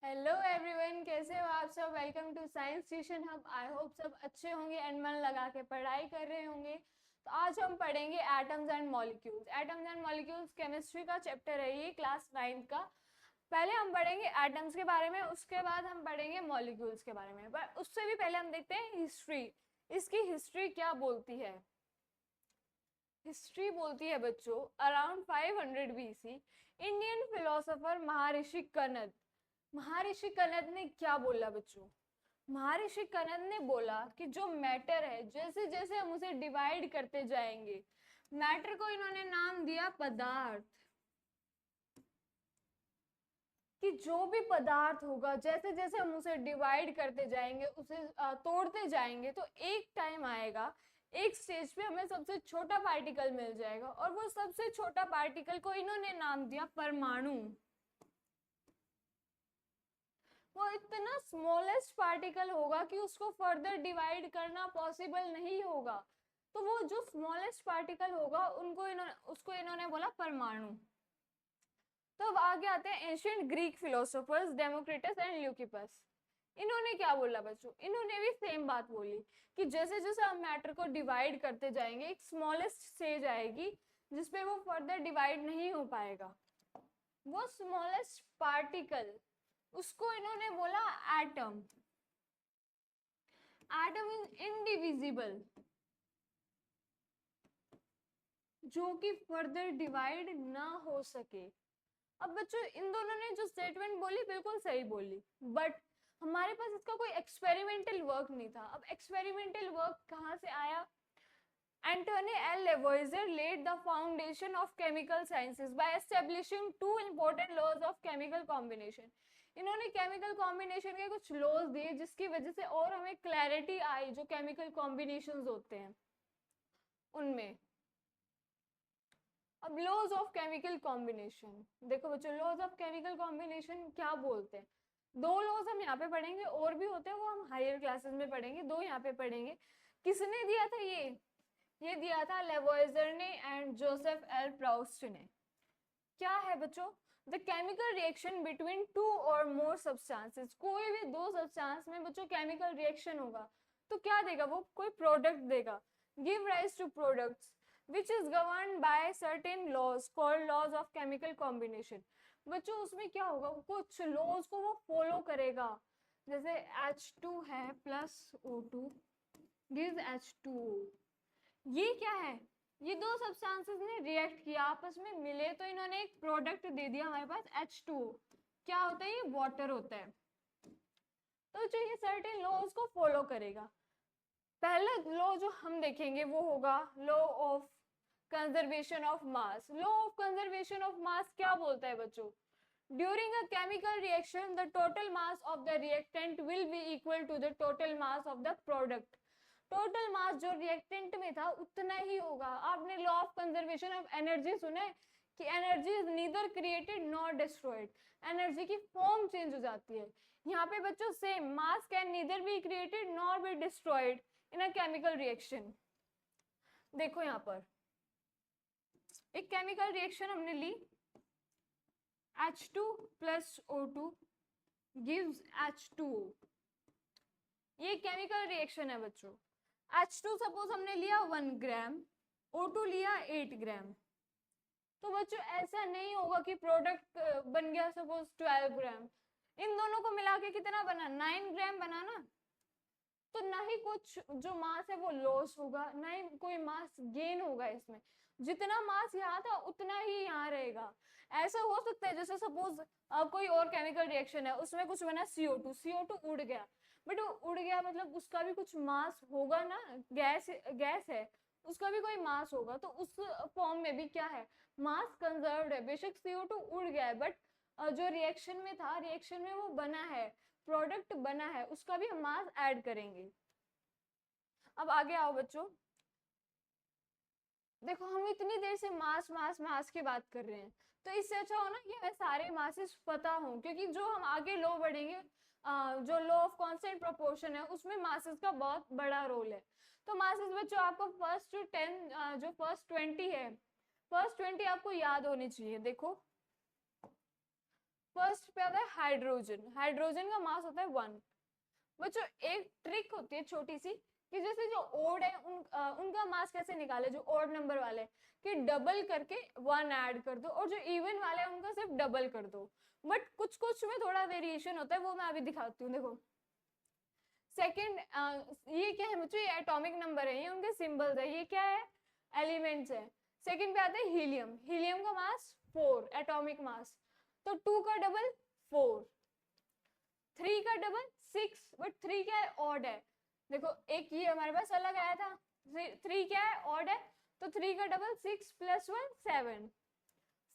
Hello everyone, कैसे हो आप सब। Welcome to science tuition hub. I hope सब अच्छे होंगे एंड मन लगा के पढ़ाई कर रहे होंगे। तो आज हम पढ़ेंगे atoms and molecules. Atoms and molecules chemistry का चैप्टर है ये, क्लास 9th का। पहले हम पढ़ेंगे एटम्स के बारे में, उसके बाद हम पढ़ेंगे मॉलिक्यूल्स के बारे में। पर उससे भी पहले हम देखते हैं हिस्ट्री। इसकी हिस्ट्री क्या बोलती है। हिस्ट्री बोलती है बच्चों, अराउंड 500 बीसी इंडियन फिलोसोफर महर्षि कनद। महर्षि कनद ने क्या बोला बच्चों। महर्षि कनद ने बोला कि जो मैटर है, जैसे जैसे हम उसे डिवाइड करते जाएंगे, मैटर को इन्होंने नाम दिया पदार्थ। कि जो भी पदार्थ होगा, जैसे जैसे हम उसे डिवाइड करते जाएंगे, उसे तोड़ते जाएंगे, तो एक टाइम आएगा, एक स्टेज पे हमें सबसे छोटा पार्टिकल मिल जाएगा, और वो सबसे छोटा पार्टिकल को इन्होंने नाम दिया परमाणु। वो इतना स्मॉलेस्ट पार्टिकल होगा कि उसको फर्दर डिवाइड करना पॉसिबल नहीं होगा। तो वो जो स्मॉलेस्ट पार्टिकल होगा उसको इन्होंने बोला परमाणु। तो अब आगे आते हैं ancient Greek philosophers Democritus and Leucippus. इन्होंने क्या बोला बच्चों, इन्होंने भी सेम बात बोली कि जैसे जैसे हम मैटर को डिवाइड करते जाएंगे, एक स्मॉलेस्ट स्टेज आएगी जिसपे वो फर्दर डिवाइड नहीं हो पाएगा। वो स्मॉलेस्ट पार्टिकल, उसको इन्होंने बोला एटम। एटम इज इनडिविजिबल, जो कि फर्दर डिवाइड ना हो सके। अब बच्चों, इन दोनों ने जो स्टेटमेंट बोली बिल्कुल सही बोली, बट हमारे पास इसका कोई एक्सपेरिमेंटल वर्क नहीं था। अब एक्सपेरिमेंटल वर्क कहाँ से आया। Antoine L. Lavoisier laid the foundation of chemical sciences by establishing two important laws of chemical combination. इन्होंने केमिकल कॉम्बिनेशन के कुछ लॉज दिए जिसकी वजह से और हमें क्लैरिटी आई जो केमिकल कॉम्बिनेशंस होते हैं उनमें। अब लॉज ऑफ केमिकल कॉम्बिनेशन देखो बच्चों, लॉज ऑफ केमिकल कॉम्बिनेशन क्या बोलते हैं। दो लॉज हम यहाँ पे पढ़ेंगे, और भी होते हैं वो हम हायर क्लासेस में पढ़ेंगे। दो यहाँ पे पढ़ेंगे। किसने दिया था ये दिया था लेवोइजर ने एंड जोसेफ एल प्राउस्ट ने। क्या है बच्चों, the chemical reaction between two और मोर सब्सटेंसेस। कोई भी दो सब्सटेंस में बच्चों केमिकल रिएक्शन होगा तो क्या देगा, वो कोई प्रोडक्ट देगा। Give rise to products which is governed by certain laws called laws of chemical combination। बच्चों उसमें क्या होगा, कुछ लॉज को वो फॉलो करेगा। जैसे H2 है प्लस O2 gives H2O। ये क्या है, ये दो सब्सटेंसेस ने रिएक्ट किया, आपस में मिले, तो इन्होंने एक प्रोडक्ट दे दिया हमारे पास H2O। क्या होता है, ये वाटर होता है। तो जो ये सर्टेन लॉज को फॉलो करेगा। पहला लॉ जो हम देखेंगे वो होगा law of conservation of mass. Law of conservation of mass क्या बोलता है बच्चों, during a chemical reaction the total mass of the reactant will be equal to the total mass of the product. Total mass जो reactant में था उतना ही होगा। आपने law of conservation of energy सुना है कि energy is neither created nor destroyed. Energy की फॉर्म चेंज हो जाती है। यहाँ पे बच्चों same, mass can neither be created nor be destroyed in a chemical reaction. देखो यहाँ पर एक केमिकल रिएक्शन हमने ली, H2 plus O2 gives H2O। ये केमिकल रिएक्शन है बच्चों। H2 सपोज हमने लिया 1 ग्राम, O2 लिया 8 ग्राम। तो बच्चों ऐसा नहीं होगा कि प्रोडक्ट बन गया सपोज 12 ग्राम। इन दोनों को मिला के कितना बना, 9 ग्राम बना ना। तो ना ही कुछ जो मास है वो लॉस होगा, ना ही कोई मास गेन होगा। इसमें जितना मास यहाँ था उतना ही यहाँ रहेगा। ऐसा हो सकता है जैसे सपोज कोई और केमिकल रिएक्शन है, उसमें कुछ बना CO2, CO2 उड़ गया, बट वो उड़ गया मतलब उसका भी कुछ मास होगा ना। गैस है, उसका भी कोई मास होगा। तो उस फॉर्म में भी क्या है, मास कंजर्व्ड है। बेशक CO2 उड़ गया है, बट जो रिएक्शन में था, रिएक्शन में वो बना है, प्रोडक्ट बना है, उसका भी हम मास ऐड करेंगे। अब आगे आओ बच्चों, देखो हम इतनी देर से मास मास मास की बात कर रहे हैं, तो इससे अच्छा हो ना कि हमें सारे मासेस पता हो, क्योंकि जो हम आगे लॉ बढ़ेंगे, जो लॉ ऑफ कांस्टेंट प्रोपोर्शन है उसमें मासेस का बहुत बड़ा रोल है। तो मासेस बच्चों आपको फर्स्ट 10 जो फर्स्ट 20 है, फर्स्ट 20 आपको याद होनी चाहिए। देखो फर्स्ट पे आता है हाइड्रोजन, हाइड्रोजन का मास होता है 1। बच्चों एक ट्रिक होती है छोटी सी कि जैसे जो ओड है उनका मास कैसे निकाले, जो ओड नंबर वाले कि डबल करके 1 ऐड कर दो, और जो इवन वाले हैं उनका सिर्फ डबल कर दो। बट कुछ कुछ में थोड़ा वेरिएशन होता है, वो मैं अभी दिखाती हूँ। देखो सेकंड, ये क्या है बच्चों, ये एटॉमिक नंबर है, ये उनके सिंबल्स है, ये क्या है, एलिमेंट्स है। सेकंड पे आता है हीलियम, हीलियम का मास 4 एटॉमिक मास, तो 2 का डबल 4, 3 का डबल 6, बट 3 क्या है, ऑड है। देखो एक ये हमारे पास अलग आया था, 3 क्या है, ऑड है, तो 3 का डबल 6 प्लस 1 7।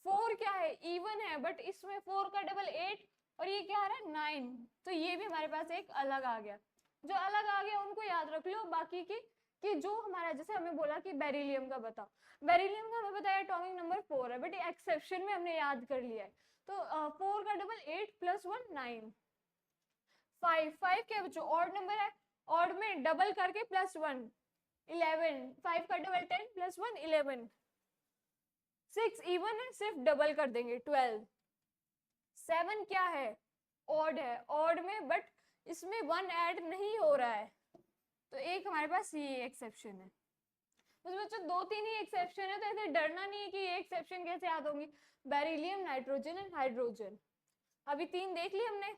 4 क्या है, इवन है, बट इसमें 4 का डबल 8, और ये क्या आ रहा है 9, तो ये भी हमारे पास एक अलग आ गया। जो अलग आ गया उनको याद रख लो, बाकी की कि जो हमारा, जैसे हमें बोला कि बेरिलियम का बताओ, बेरिलियम का हमें बताया एटॉमिक नंबर 4 है, बट एक्सेप्शन में हमने याद कर लिया है, तो 4 का डबल 8 प्लस 1 9। 5 क्या बच्चों, ऑड नंबर है, ऑड में डबल करके प्लस 1 11, 5 का डबल 10 प्लस 1 11। 6 इवन है, सिर्फ डबल कर देंगे 12। 7 क्या है, ऑड है, ऑड में बट इसमें 1 ऐड नहीं हो रहा है, तो एक हमारे पास ये एक्सेप्शन है। तो बच्चों 2-3 ही एक्सेप्शन है, तो ऐसे डरना नहीं है कि ये एक्सेप्शन कैसे याद होंगी, बेरिलियम, नाइट्रोजन एंड हाइड्रोजन। अभी 3 देख ली हमने।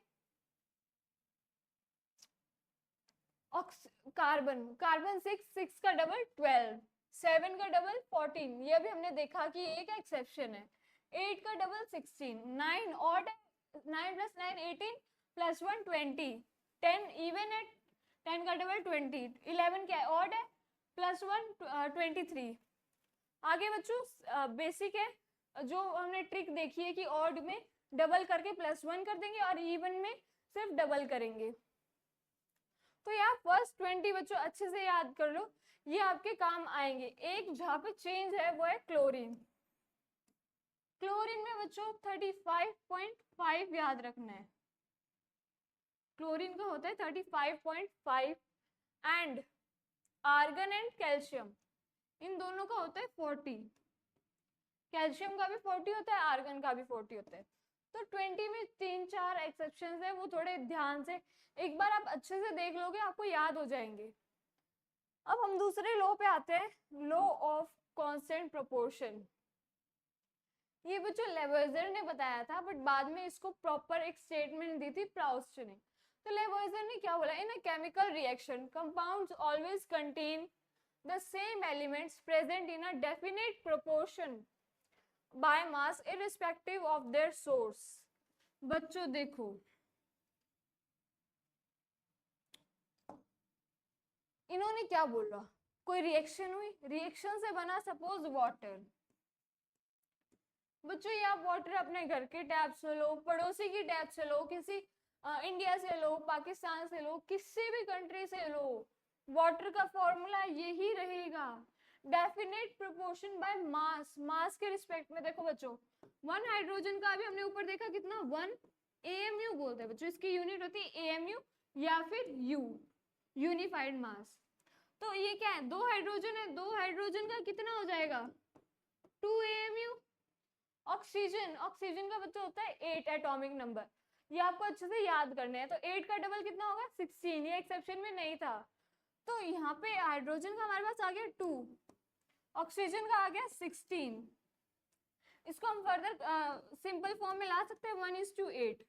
कार्बन, कार्बन 6 का डबल 12, 7 का डबल 14, ये भी हमने देखा कि एक एक्सेप्शन है। 8 का डबल 16, 9 ऑड है, 9 प्लस 9 18 प्लस 1 20, 10 इवन है, 10 का डबल 20, 11 क्या है, ऑड है, प्लस 1 23। आगे बच्चों बेसिक है, जो हमने ट्रिक देखी है कि ऑड में डबल करके प्लस 1 कर देंगे और इवन में सिर्फ डबल करेंगे। तो यार फर्स्ट 20 बच्चों अच्छे से याद कर लो, ये आपके काम आएंगे। एक जहाँ पे चेंज है वो है क्लोरीन। क्लोरीन में बच्चों 35.5 याद रखना है, क्लोरीन का होता है 35.5, एंड आर्गन एंड कैल्शियम इन दोनों का होता है 40। कैल्शियम का भी 40 होता है, आर्गन का भी 40 होता है। तो 20 में 3-4 एक्सेप्शंस है, वो थोड़े ध्यान से एक बार आप अच्छे से देख लोगे, आपको याद हो जाएंगे। अब हम दूसरे लॉ पे आते हैं, लॉ ऑफ कांस्टेंट प्रोपोर्शन। ये बच्चों लेवोइजर ने बताया था, बट बाद में इसको प्रॉपर एक स्टेटमेंट दी थी प्राउस्ट ने। तो लेवोइजर ने क्या बोला, in a chemical reaction compounds always contain the same elements present in a definite proportion by mass irrespective of their source. बच्चों देखो इन्होंने क्या बोला, कोई रिएक्शन हुई, रिएक्शन से बना सपोज वाटर। बच्चों ये आप वाटर अपने घर के टैप से लो, पड़ोसी की टैप से लो, किसी इंडिया से लो, पाकिस्तान से लो, किसी भी कंट्री से लो, वाटर का फॉर्मूला यही रहेगा, डेफिनेट प्रोपोर्शन बाय मास, मास के रिस्पेक्ट में। देखो बच्चों 1 हाइड्रोजन का भी हमने ऊपर देखा कितना 1 AMU बोलते हैं बच्चों, इसकी यूनिट होती है AMU या फिर U, यूनिफाइड मास। तो ये क्या है, 2 हाइड्रोजन है, 2 हाइड्रोजन का कितना हो जाएगा 2 AMU। ऑक्सीजन, ऑक्सीजन का बच्चा होता है 8 एटॉमिक नंबर, ये आपको अच्छे से याद करने हैं। तो 8 का डबल कितना होगा 16, ये एक्सेप्शन में नहीं था। तो यहाँ पे हाइड्रोजन का हमारे पास आ गया 2, ऑक्सीजन का आ गया 16। इसको हम फर्दर सिंपल फॉर्म में ला सकते हैं 1:8।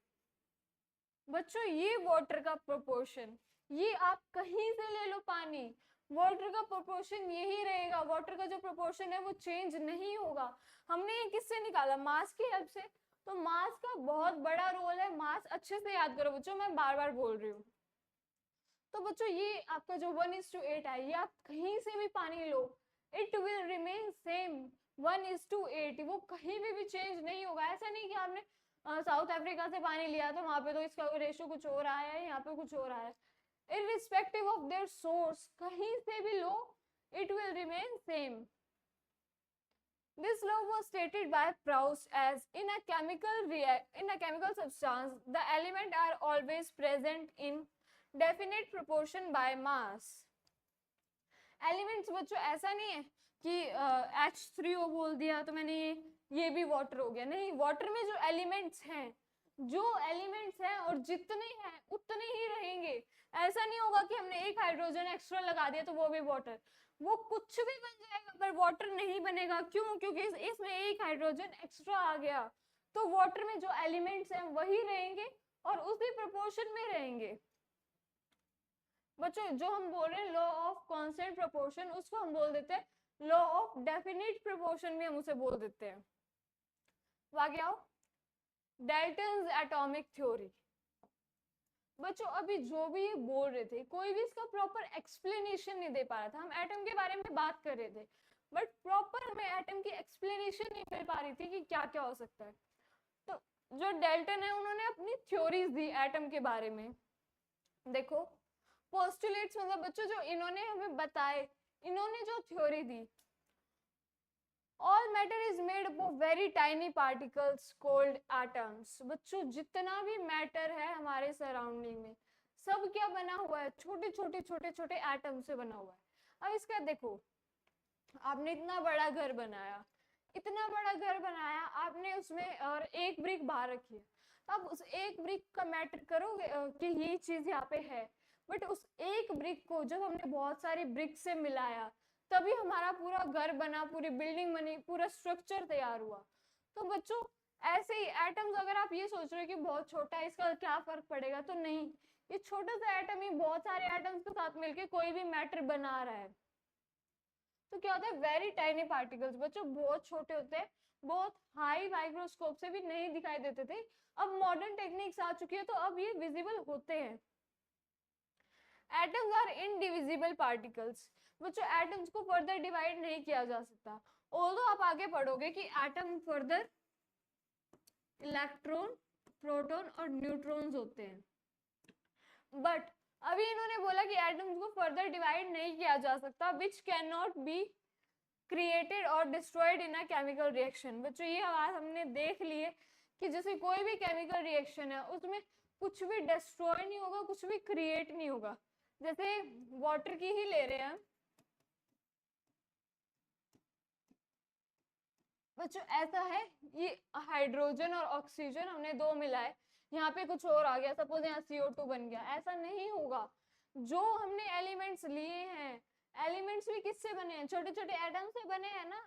बच्चों ये वाटर का प्रोपोर्शन, ये आप कहीं से ले लो पानी, वाटर का प्रोपोर्शन यही रहेगा, वाटर का जो प्रोपोर्शन है वो चेंज नहीं होगा। हमने ये किससे निकाला, मास की हेल्प से। तो मास का बहुत बड़ा रोल है, मास अच्छे से याद करो बच्चों, मैं बार बार बोल रही हूँ। तो बच्चों ये आपका जो 1:8 है, ये आप कहीं से भी पानी लो, इट विल रिमेन सेम 1:8, वो कहीं भी चेंज नहीं होगा। ऐसा नहीं कि आपने साउथ अफ्रीका से पानी लिया तो वहां पे तो इसका रेशियो कुछ और आया है, यहाँ पे कुछ और आया है। irrespective of their source, कहीं से भी लो, it will remain same. This law was stated by Proust as in a chemical substance, the elements are always present in definite proportion by mass. Elements बच्चों ऐसा नहीं है कि H3O बोल दिया तो मैंने ये भी वाटर हो गया, नहीं, वाटर में जो एलिमेंट्स हैं जो एलिमेंट्स हैं और जितने हैं उतने ही रहेंगे। ऐसा नहीं होगा कि हमने एक हाइड्रोजन एक्स्ट्रा लगा दिया तो वो भी वाटर, वो कुछ भी बन जाएगा पर वाटर नहीं बनेगा। क्यों? क्योंकि इसमें एक हाइड्रोजन एक्स्ट्रा आ गया। तो वाटर में जो एलिमेंट्स हैं वही रहेंगे और उसी प्रोपोर्शन में रहेंगे। बच्चों जो हम बोल रहे हैं लॉ ऑफ कांस्टेंट प्रोपोर्शन, उसको हम बोल देते हैं लॉ ऑफ डेफिनिट प्रोपोर्शन भी हम उसे बोल देते हैं। आगे आओ, डाल्टन्स एटॉमिक थ्योरी। बच्चों अभी जो भी ये बोल रहे थे कोई भी इसका प्रॉपर एक्सप्लेनेशन नहीं दे पा रहा था। हम एटम के बारे में बात कर रहे थे बट प्रॉपर हमें एटम की एक्सप्लेनेशन नहीं मिल पा रही थी कि क्या क्या हो सकता है। तो जो डाल्टन है उन्होंने अपनी थ्योरीज दी एटम के बारे में। देखो पोस्टुलेट्स मतलब बच्चों जो इन्होंने हमें बताए, इन्होंने जो theory the, all matter is made up of very tiny particles called atoms. बच्चों जितना भी मैटर है हमारे सराउंडिंग में सब क्या बना हुआ है, छोटे छोटे छोटे छोटे एटम से बना हुआ है। अब इसका देखो, आपने इतना बड़ा घर बनाया, इतना बड़ा घर बनाया आपने, उसमें और एक ब्रिक बाहर रखी है। अब उस एक ब्रिक का मैटर करोगे कि ये चीज यहाँ पे है, बट उस एक ब्रिक को जब हमने बहुत सारी ब्रिक से मिलाया तभी हमारा पूरा घर बना, पूरी बिल्डिंग बनी, पूरा स्ट्रक्चर तैयार हुआ। तो बच्चों ऐसे ही एटम्स, अगर आप ये सोच रहे हो कि बहुत छोटा है इसका क्या फर्क पड़ेगा, तो नहीं, ये छोटा सा एटम ही बहुत सारे एटम्स के साथ मिलके कोई भी मैटर बना रहा है। तो क्या होता है, वेरी टाइनी पार्टिकल्स। बच्चों बहुत छोटे होते हैं, बहुत हाई माइक्रोस्कोप से भी नहीं दिखाई देते थे। अब मॉडर्न टेक्निक्स आ चुकी है तो अब ये विजिबल होते हैं। Atoms are indivisible particles. बच्चों एटम्स को फर्दर डिवाइड नहीं किया जा सकता। ऑल्दो आप आगे पढ़ोगे कि एटम फर्दर इलेक्ट्रॉन, प्रोटॉन और न्यूट्रॉन्स होते हैं, बट अभी इन्होंने बोला कि एटम्स को फर्दर डिवाइड नहीं किया जा सकता, which can not be created और destroyed in a chemical reaction. बच्चों ये बात हमने देख ली है कि जैसे कोई भी केमिकल रिएक्शन है उसमें कुछ भी डिस्ट्रॉय नहीं होगा, कुछ भी क्रिएट नहीं होगा। जैसे वाटर की ही ले रहे हैं बच्चों, ऐसा है ये हाइड्रोजन और ऑक्सीजन हमने दो मिलाए, यहाँ पे कुछ और आ गया, सपोज यहाँ CO2 बन गया, ऐसा नहीं होगा। जो हमने एलिमेंट्स लिए हैं, एलिमेंट्स भी किससे बने हैं, छोटे छोटे एटम से बने हैं ना,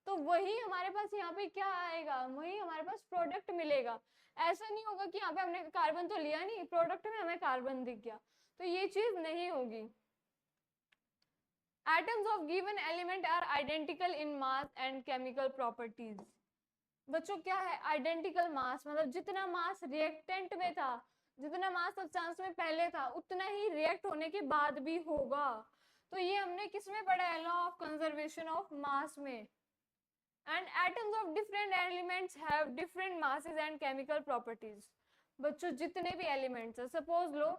तो वही हमारे पास यहाँ पे क्या आएगा, वही हमारे पास प्रोडक्ट मिलेगा। ऐसा नहीं होगा कि यहाँ पे हमने कार्बन तो लिया नहीं, प्रोडक्ट में हमें कार्बन दिख गया, तो ये चीज नहीं होगी। Atoms of given element are identical in mass and chemical properties. बच्चों क्या है आइडेंटिकल मास, मतलब जितना मास रिएक्टेंट में था, जितना मास सब्सटेंस में पहले था उतना ही रिएक्ट होने के बाद भी होगा। तो ये हमने किस में पढ़ा है, law of conservation of mass में। And atoms of different elements have different masses and chemical properties. बच्चों जितने भी एलिमेंट्स है, सपोज लो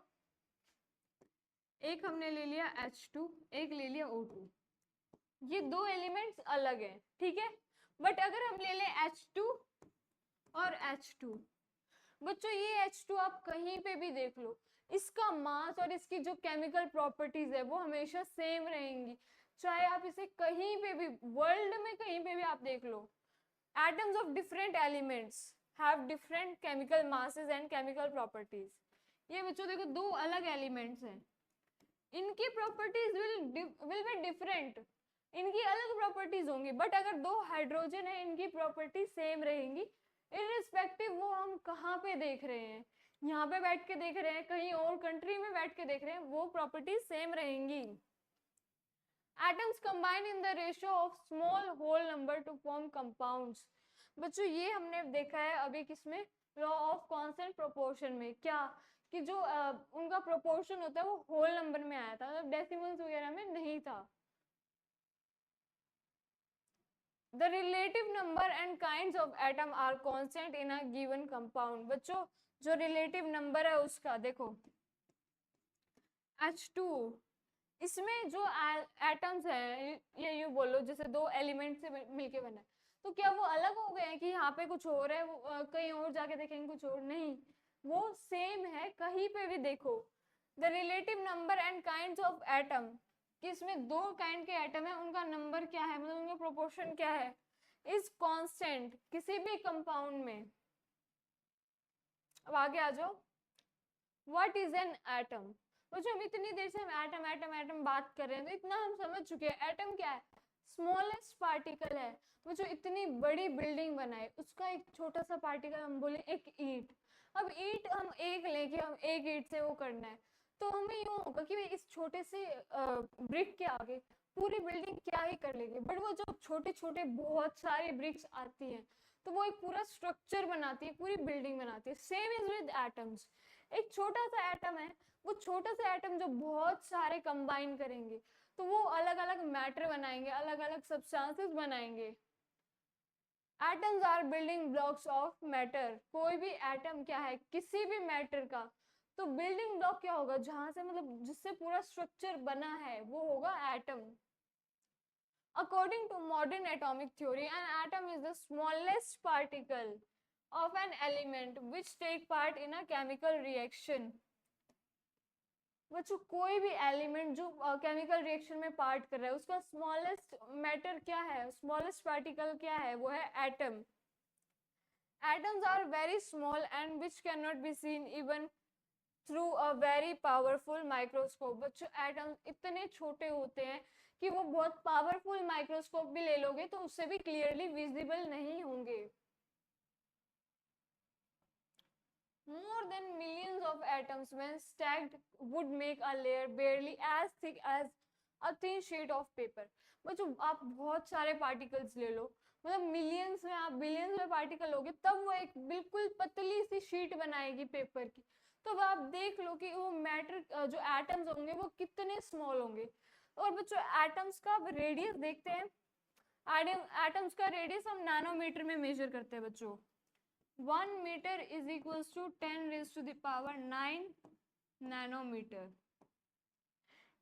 एक हमने ले लिया H2, एक ले लिया O2, ये दो एलिमेंट्स अलग हैं, ठीक है, बट अगर हम ले लें H2 और H2, बच्चों ये H2 आप कहीं पे भी देख लो, इसका मास और इसकी जो केमिकल प्रॉपर्टीज है वो हमेशा सेम रहेंगी, चाहे आप इसे कहीं पे भी वर्ल्ड में कहीं पे भी आप देख लो। Atoms of different elements have different chemical masses and chemical properties. ये बच्चों देखो दो अलग एलिमेंट्स हैं, इनकी प्रॉपर्टीज विल बी डिफरेंट, इनकी अलग प्रॉपर्टीज होंगी, बट अगर दो हाइड्रोजन है इनकी प्रॉपर्टी सेम रहेंगी, इररिस्पेक्टिव वो हम कहाँ पे देख रहे हैं, यहाँ पे बैठ के देख रहे हैं, कहीं और कंट्री में बैठ के देख रहे हैं, वो प्रॉपर्टीज सेम रहेंगी। Atoms combine in the ratio of small whole number to form compounds. बच्चों ये हमने देखा है अभी किसमें, लॉ ऑफ कांस्टेंट प्रोपोर्शन में, क्या कि जो उनका प्रोपोर्शन होता है वो होल नंबर में आया था, मतलब डेसिमल्स वगैरह में नहीं था। The relative number and kinds of atom are constant in a given compound। बच्चों जो रिलेटिव नंबर है उसका देखो, H2 इसमें जो एटम्स है, ये यूं बोलो जैसे दो एलिमेंट से मिलके बना है, तो क्या वो अलग हो गए हैं कि यहाँ पे कुछ और है, कहीं और जाके देखेंगे कुछ और, नहीं, वो सेम है कहीं पे भी देखो। The relative number and kinds of atom, कि इसमें दो काइंड के एटम है, उनका नंबर क्या है, मतलब उनका प्रोपोर्शन क्या है, इज कांस्टेंट किसी भी कंपाउंड में। अब आगे आ जाओ, व्हाट इज एन एटम। वो जो हम इतनी देर से हम एटम एटम एटम बात कर रहे हैं, तो इतना हम समझ चुके हैं एटम क्या है, स्मॉलेस्ट पार्टिकल है। वो जो इतनी बड़ी बिल्डिंग बनाए उसका एक छोटा सा पार्टिकल, हम बोले एक ईंट। अब ईंट हम एक लेके हम एक ईंट से वो करना है, तो हमें यूं होगा कि भाई इस छोटे से ब्रिक के आगे पूरी बिल्डिंग क्या ही कर लेगी। बट वो जो छोटे छोटे बहुत सारी ब्रिक्स आती हैं, तो वो एक पूरा स्ट्रक्चर बनाती है, पूरी बिल्डिंग बनाती है। Same is with atoms. एक छोटा सा एटम है, वो छोटा सा एटम जो बहुत सारे कंबाइन करेंगे तो वो अलग अलग मैटर बनाएंगे, अलग अलग सब्सटेंसेस बनाएंगे। Atoms are building blocks of matter. कोई भी एटम क्या है, किसी भी मैटर का तो बिल्डिंग ब्लॉक क्या होगा, जहां से मतलब जिससे पूरा स्ट्रक्चर बना है वो होगा atom. According to modern atomic theory, an atom is the smallest particle of an element which take part in a chemical reaction. बच्चों कोई भी एलिमेंट जो केमिकल रिएक्शन में पार्ट कर रहा है उसका स्मॉलेस्ट मैटर क्या है, स्मॉलेस्ट पार्टिकल क्या है, वो है atom. Atoms are very small and which can not be seen even through a very powerful microscope. बच्चों एटम्स इतने छोटे होते हैं कि वो बहुत पावरफुल माइक्रोस्कोप भी ले लोगे तो उससे भी क्लियरली विजिबल नहीं होंगे। More than millions of atoms when stacked would make a layer barely as thick as a thin sheet of paper। बच्चों आप बहुत सारे पार्टिकल्स ले लो, मतलब मिलियंस में आप बिलियंस में पार्टिकल लोगे तब वो एक बिल्कुल पतली सी शीट बनाएगी पेपर की। तो अब आप देख लो कि वो मैटर जो एटम्स होंगे वो कितने स्मॉल होंगे। और बच्चों एटम्स का रेडियस देखते हैं, एटम्स का रेडियस हम नैनोमीटर में मेजर करते हैं बच्चों। 1 metre is equals to 10 raise to the power 9 nanometre.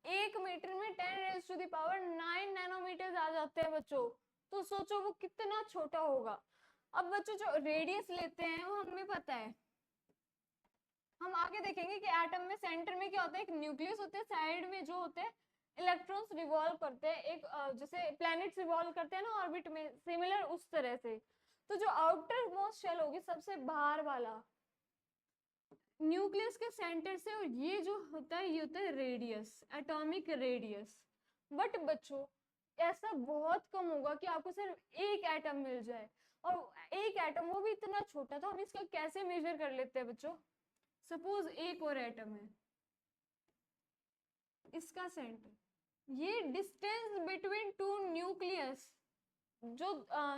1 metre में 10 raise to the power 9 nanometre आ जाते हैं बच्चों, तो सोचो वो कितना छोटा होगा। अब बच्चों जो रेडियस लेते हैं वो हमें पता है, हम आगे देखेंगे कि एटम में सेंटर में क्या होता है, एक न्यूक्लियस होता है, साइड में जो होते हैं इलेक्ट्रॉन्स रिवॉल्व करते हैं, एक जैसे प्लैनेट्स रिवॉल्व करते हैं ना ऑर्बिट में, सिमिलर उस तरह से। तो जो आउटर मोस्ट शेल होगी सबसे बाहर वाला न्यूक्लियस के सेंटर से, और ये जो होता है ये होता है रेडियस, एटॉमिक रेडियस। बट बच्चों ऐसा बहुत कम होगा कि आपको सिर्फ एक एटम मिल जाए, और एक एटम वो भी इतना छोटा, तो हम इसका कैसे मेजर कर लेते हैं बच्चों। सपोज एक और एटम है, इसका सेंटर, ये डिस्टेंस बिटवीन टू न्यूक्लियस, जो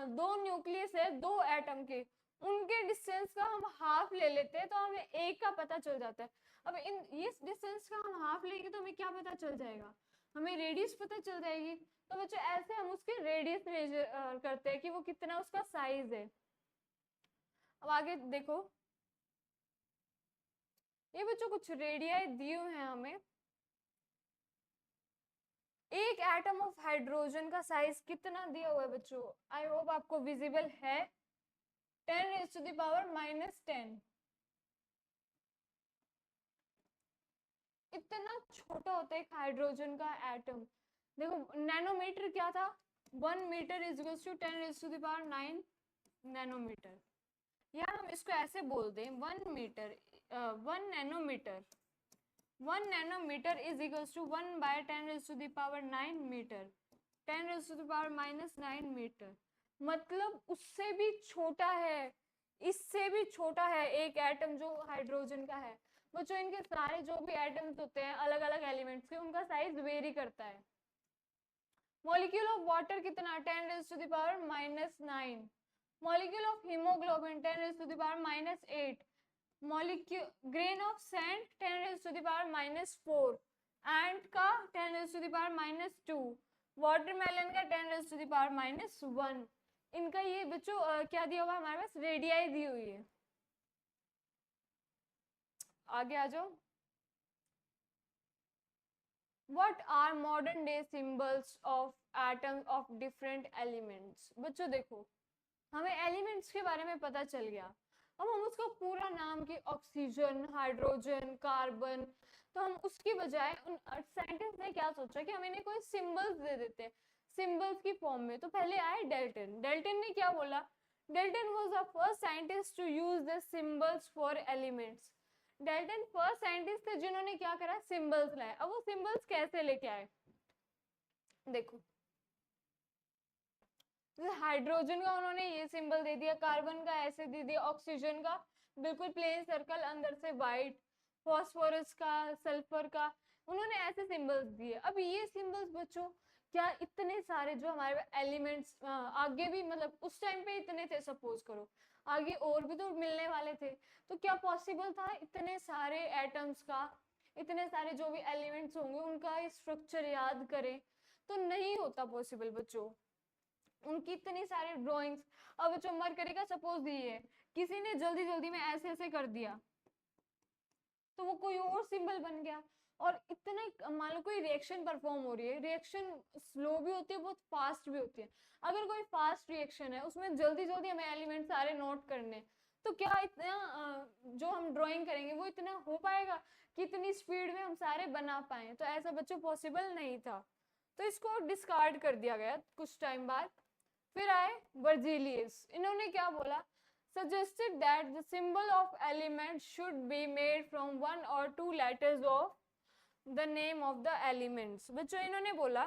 दो न्यूक्लियस है दो एटम के, उनके डिस्टेंस का हम हाफ ले लेते हैं तो हमें एक का पता चल जाता है। अब इन इस डिस्टेंस का हम हाफ लेंगे तो हमें क्या पता चल जाएगा, हमें रेडियस पता चल जाएगी। तो बच्चों ऐसे हम उसके रेडियस मेजर करते हैं कि वो कितना उसका साइज है। अब आगे देखो, ये बच्चों कुछ रेडियाई दिए हुए हैं हमें। एक एटम ऑफ हाइड्रोजन का साइज कितना दिया हुआ है बच्चों, आई होप आपको विजिबल है, 10 रेज टू द पावर -10। इतना छोटा होता है एक हाइड्रोजन का एटम। देखो नैनोमीटर क्या था, 1 metre is equal to 10 raise to the power 9 nanometre. या हम इसको ऐसे बोल दें 1 metre 1 nanometre, 1 nanometre is equal to 1 by 10 raise to the power 9 metre, 10 raise to the power -9 metre. मतलब उससे भी छोटा है, इससे भी छोटा है एक एटम जो हाइड्रोजन का है। बच्चों इनके सारे जो भी एटम्स होते हैं अलग अलग एलिमेंट्स के, उनका साइज वेरी करता है। मॉलिक्यूल ऑफ वाटर कितना, 10 raise to the power -9। Molecule of haemoglobin 10 raise to the power -8। Molecule grain of sand 10 raise to the power -4। Ant का 10 raise to the power -2। Watermelon का 10 raise to the power -1। इनका ये बच्चों क्या दिया हुआ है हमारे पास, रेडियाई दी हुई है। आगे आ जाओ, What are modern day symbols of atoms of different elements? बच्चों देखो हमें एलिमेंट्स के बारे में पता चल गया, अब हम उसका पूरा नाम की ऑक्सीजन, हाइड्रोजन, कार्बन, तो हम उसकी बजाय उन साइंटिस्ट ने क्या सोचा कि हम इन्हें कोई सिंबल्स दे देते हैं सिंबल्स की फॉर्म में। तो पहले आए डेल्टन। डेल्टन ने क्या बोला, Dalton was the first scientist to use the symbols for elements. Dalton first scientist थे जिन्होंने क्या करा, सिंबल्स लाए। अब वो सिंबल्स कैसे लेके आए, देखो हाइड्रोजन का उन्होंने ये सिंबल दे दिया, कार्बन का ऐसे दे दिया, ऑक्सीजन का बिल्कुल प्लेन सर्कल अंदर से वाइट, फॉस्फोरस का, सल्फर का, उन्होंने ऐसे सिंबल्स दिए। अब ये सिंबल्स बच्चों क्या इतने सारे जो हमारे एलिमेंट्स आगे भी मतलब उस टाइम पे इतने थे, सपोज करो आगे और भी तो मिलने वाले थे, तो क्या पॉसिबल था इतने सारे एटम्स का, इतने सारे जो भी एलिमेंट्स होंगे उनका स्ट्रक्चर याद करें, तो नहीं होता पॉसिबल बच्चों। उनकी इतनी सारी ड्राइंग्स, अब बच्चों मरकरी का सपोज दिए, किसी ने जल्दी जल्दी में ऐसे ऐसे कर दिया तो वो कोई और सिंबल बन गया। और इतना मान लो कोई रिएक्शन परफॉर्म हो रही है, रिएक्शन स्लो भी होती है बहुत फास्ट भी होती है, अगर कोई फास्ट रिएक्शन है उसमें जल्दी जल्दी हमें एलिमेंट सारे नोट करने, तो क्या इतना जो हम ड्राइंग करेंगे वो इतना हो पाएगा कि इतनी स्पीड में हम सारे बना पाए, तो ऐसा बच्चों पॉसिबल नहीं था, तो इसको डिस्कार्ड कर दिया गया कुछ टाइम बाद। फिर आए वर्जिलियस, इन्होंने क्या बोला, suggested that the symbol of element should be made from one or two letters of the name of the elements। बच्चों इन्होंने बोला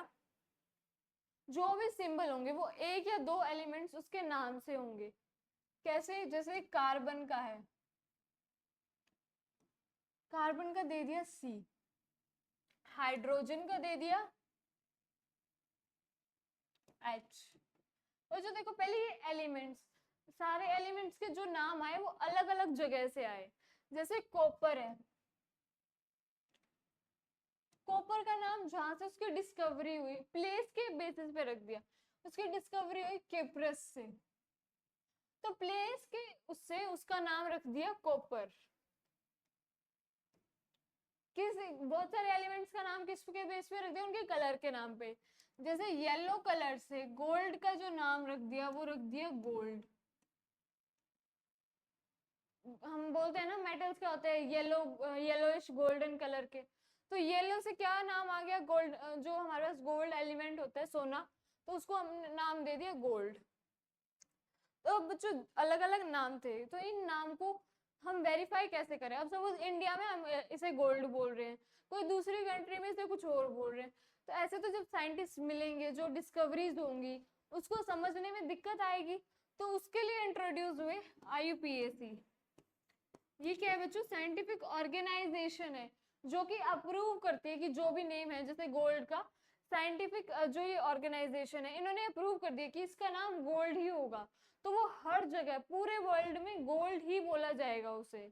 जो भी सिंबल होंगे वो एक या दो एलिमेंट्स उसके नाम से होंगे। कैसे, जैसे कार्बन का है, कार्बन का दे दिया सी, हाइड्रोजन का दे दिया एच। और जो देखो पहले ये एलिमेंट्स, सारे एलिमेंट्स के जो नाम आए वो अलग अलग जगह से आए। जैसे कॉपर है, कॉपर का नाम जहां से उसकी डिस्कवरी हुई, प्लेस के बेसिस पे रख दिया, उसकी डिस्कवरी हुई किप्रस से, तो प्लेस के उससे उसका नाम रख दिया कॉपर। किस, बहुत सारे एलिमेंट्स का नाम किसके बेस पे रख दिया, उनके कलर के नाम पे। जैसे येलो कलर से गोल्ड का जो नाम रख दिया वो रख दिया गोल्ड। हम बोलते हैं ना मेटल्स क्या होते हैं, येलो येलोइश गोल्डन कलर के, तो येलो से क्या नाम आ गया, गोल्ड, जो हमारे पास गोल्ड एलिमेंट होता है सोना, तो उसको हमने नाम दे दिया गोल्ड। तो बच्चों अलग अलग नाम थे, तो इन नाम को हम वेरीफाई कैसे करें। अब सपोज इंडिया में हम इसे गोल्ड बोल रहे हैं, कोई दूसरी कंट्री में इसे कुछ और बोल रहे हैं, तो ऐसे तो जब साइंटिस्ट मिलेंगे, जो डिस्कवरीज होंगी उसको समझने में दिक्कत आएगी, तो उसके लिए इंट्रोड्यूस हुए IUPAC। ये क्या है बच्चों, साइंटिफिक ऑर्गेनाइजेशन है जो कि अप्रूव करती है कि जो भी नेम है, जैसे गोल्ड का साइंटिफिक जो ये ऑर्गेनाइजेशन है इन्होंने अप्रूव कर दिया कि इसका नाम गोल्ड ही होगा, तो वो हर जगह पूरे वर्ल्ड में गोल्ड ही बोला जाएगा उसे।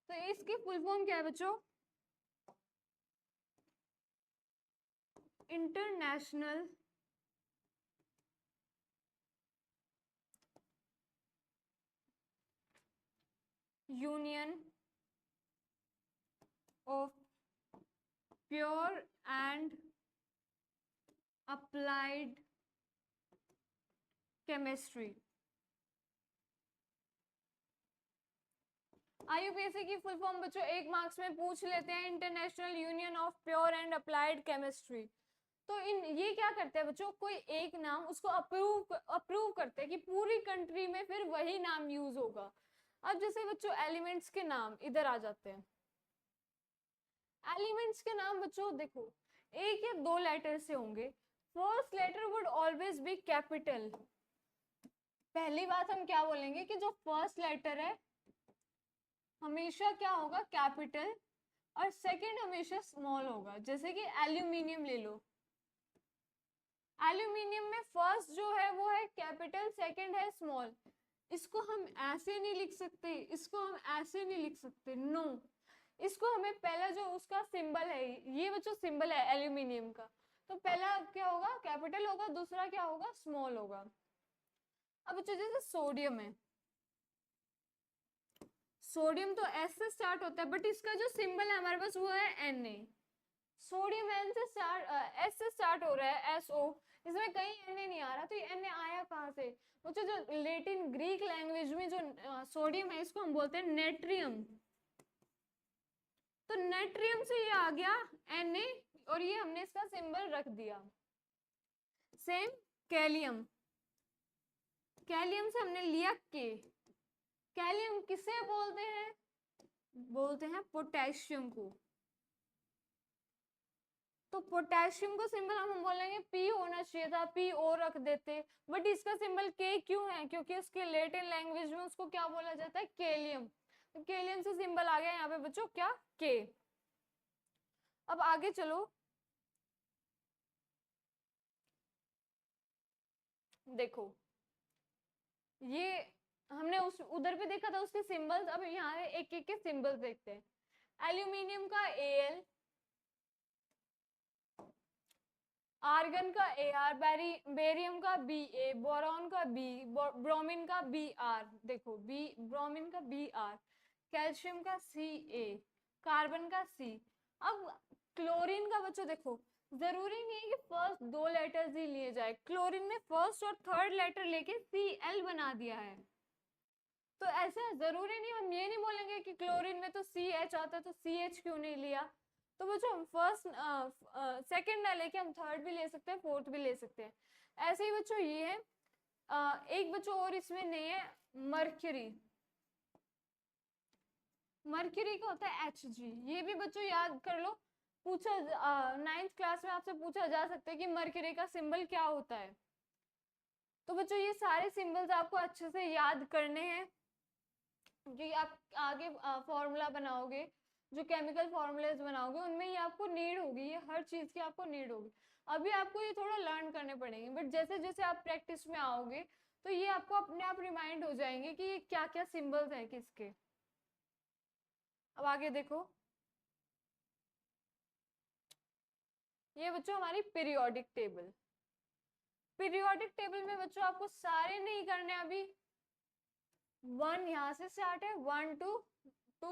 तो इसकी फुल फॉर्म क्या है बच्चों, international union of pure and applied chemistry. IUPAC की फुल फॉर्म बच्चों एक मार्क्स में पूछ लेते हैं, international union of pure and applied chemistry. तो इन ये क्या करते हैं बच्चों, कोई एक नाम उसको अप्रूव करते हैं कि पूरी कंट्री में फिर वही नाम यूज होगा। अब जैसे बच्चों एलिमेंट्स के नाम इधर आ जाते हैं, एलिमेंट्स के नाम बच्चों देखो एक या दो लेटर से होंगे, first letter would always be capital. पहली बात हम क्या बोलेंगे कि जो फर्स्ट लेटर है हमेशा क्या होगा, कैपिटल, और सेकंड हमेशा स्मॉल होगा। जैसे कि एल्यूमिनियम ले लो, एल्यूमिनियम में फर्स्ट जो है वो है कैपिटल, सेकंड है स्मॉल। इसको हम ऐसे नहीं लिख सकते, इसको हम ऐसे नहीं लिख सकते, नो, इसको हमें पहला जो उसका सिंबल है, ये बच्चों सिंबल है एल्यूमिनियम का, तो पहला क्या होगा, कैपिटल होगा, दूसरा क्या होगा, स्मॉल होगा। अब बच्चों जैसे सोडियम है, सोडियम तो एस से स्टार्ट होता है, बट इसका जो सिंबल है हमारे पास वो है Na। सोडियम एन से स्टार्ट, एस से स्टार्ट हो रहा है, SO, इसमें कहीं Na नहीं आ रहा, तो ये Na आया कहाँ से, वो जो लेटिन ग्रीक लैंग्वेज में जो सोडियम है इसको हम बोलते हैं नेट्रियम, तो नेट्रियम से ये आ गया Na, और ये हमने इसका सिंबल रख दिया। सेम कैलियम, कैलियम से हमने लिया के। कैलियम किसे बोलते हैं? बोलते हैं पोटेशियम को। तो पोटेशियम को सिंबल हम बोलेंगे पी होना चाहिए था, पी ओ रख देते, बट इसका सिंबल के क्यों है? क्योंकि उसके लैटिन लैंग्वेज में उसको क्या बोला जाता है? केलियम। तो केलियम से सिंबल आ गया यहाँ पे बच्चों क्या? के। अब आगे चलो, देखो ये हमने उस उधर पे देखा था उसके सिंबल्स, अब यहाँ एक एक के सिंबल्स देखते हैं। एल्यूमिनियम का Al, आर्गन का Ar, बेरियम का Ba, बोरॉन का B, ब्रोमीन का Br, देखो बी ब्रोमीन का Br, कैल्शियम का Ca, कार्बन का C। अब क्लोरीन का बच्चों देखो, जरूरी नहीं है कि फर्स्ट दो लेटर्स ही लिए जाए, क्लोरीन ने फर्स्ट और थर्ड लेटर लेके Cl बना दिया है। तो ऐसा जरूरी नहीं, हम ये नहीं बोलेंगे कि क्लोरीन में तो CH आता है तो CH क्यों नहीं लिया। तो बच्चों हम फर्स्ट सेकंड ना लेके हम थर्ड भी ले सकते हैं, फोर्थ भी ले सकते हैं। ऐसे ही बच्चों ये है, एक बच्चों और इसमें नहीं है, मर्क्यूरी। मर्क्यूरी का होता है Hg, ये भी बच्चों याद कर लो, पूछा 9th क्लास में आपसे पूछा जा सकता है कि मर्क्यूरी का सिंबल क्या होता है। तो बच्चों ये सारे सिंबल्स आपको अच्छे से याद करने हैं, क्योंकि आप आगे फॉर्मूला बनाओगे, जो केमिकल फॉर्मूलेस बनाओगे उनमें ये आपको नीड होगी, ये हर चीज की आपको नीड होगी। अभी आपको ये थोड़ा लर्न करने पड़ेंगे, बट जैसे जैसे आप प्रैक्टिस में आओगे तो ये आपको अपने आप रिमाइंड हो जाएंगे कि ये क्या क्या सिंबल्स हैं किसके। अब आगे देखो, ये बच्चों हमारी पीरियोडिक टेबल। पीरियोडिक टेबल में बच्चों आपको सारे नहीं करने, अभी 1 यहाँ से स्टार्ट है, 1 2 2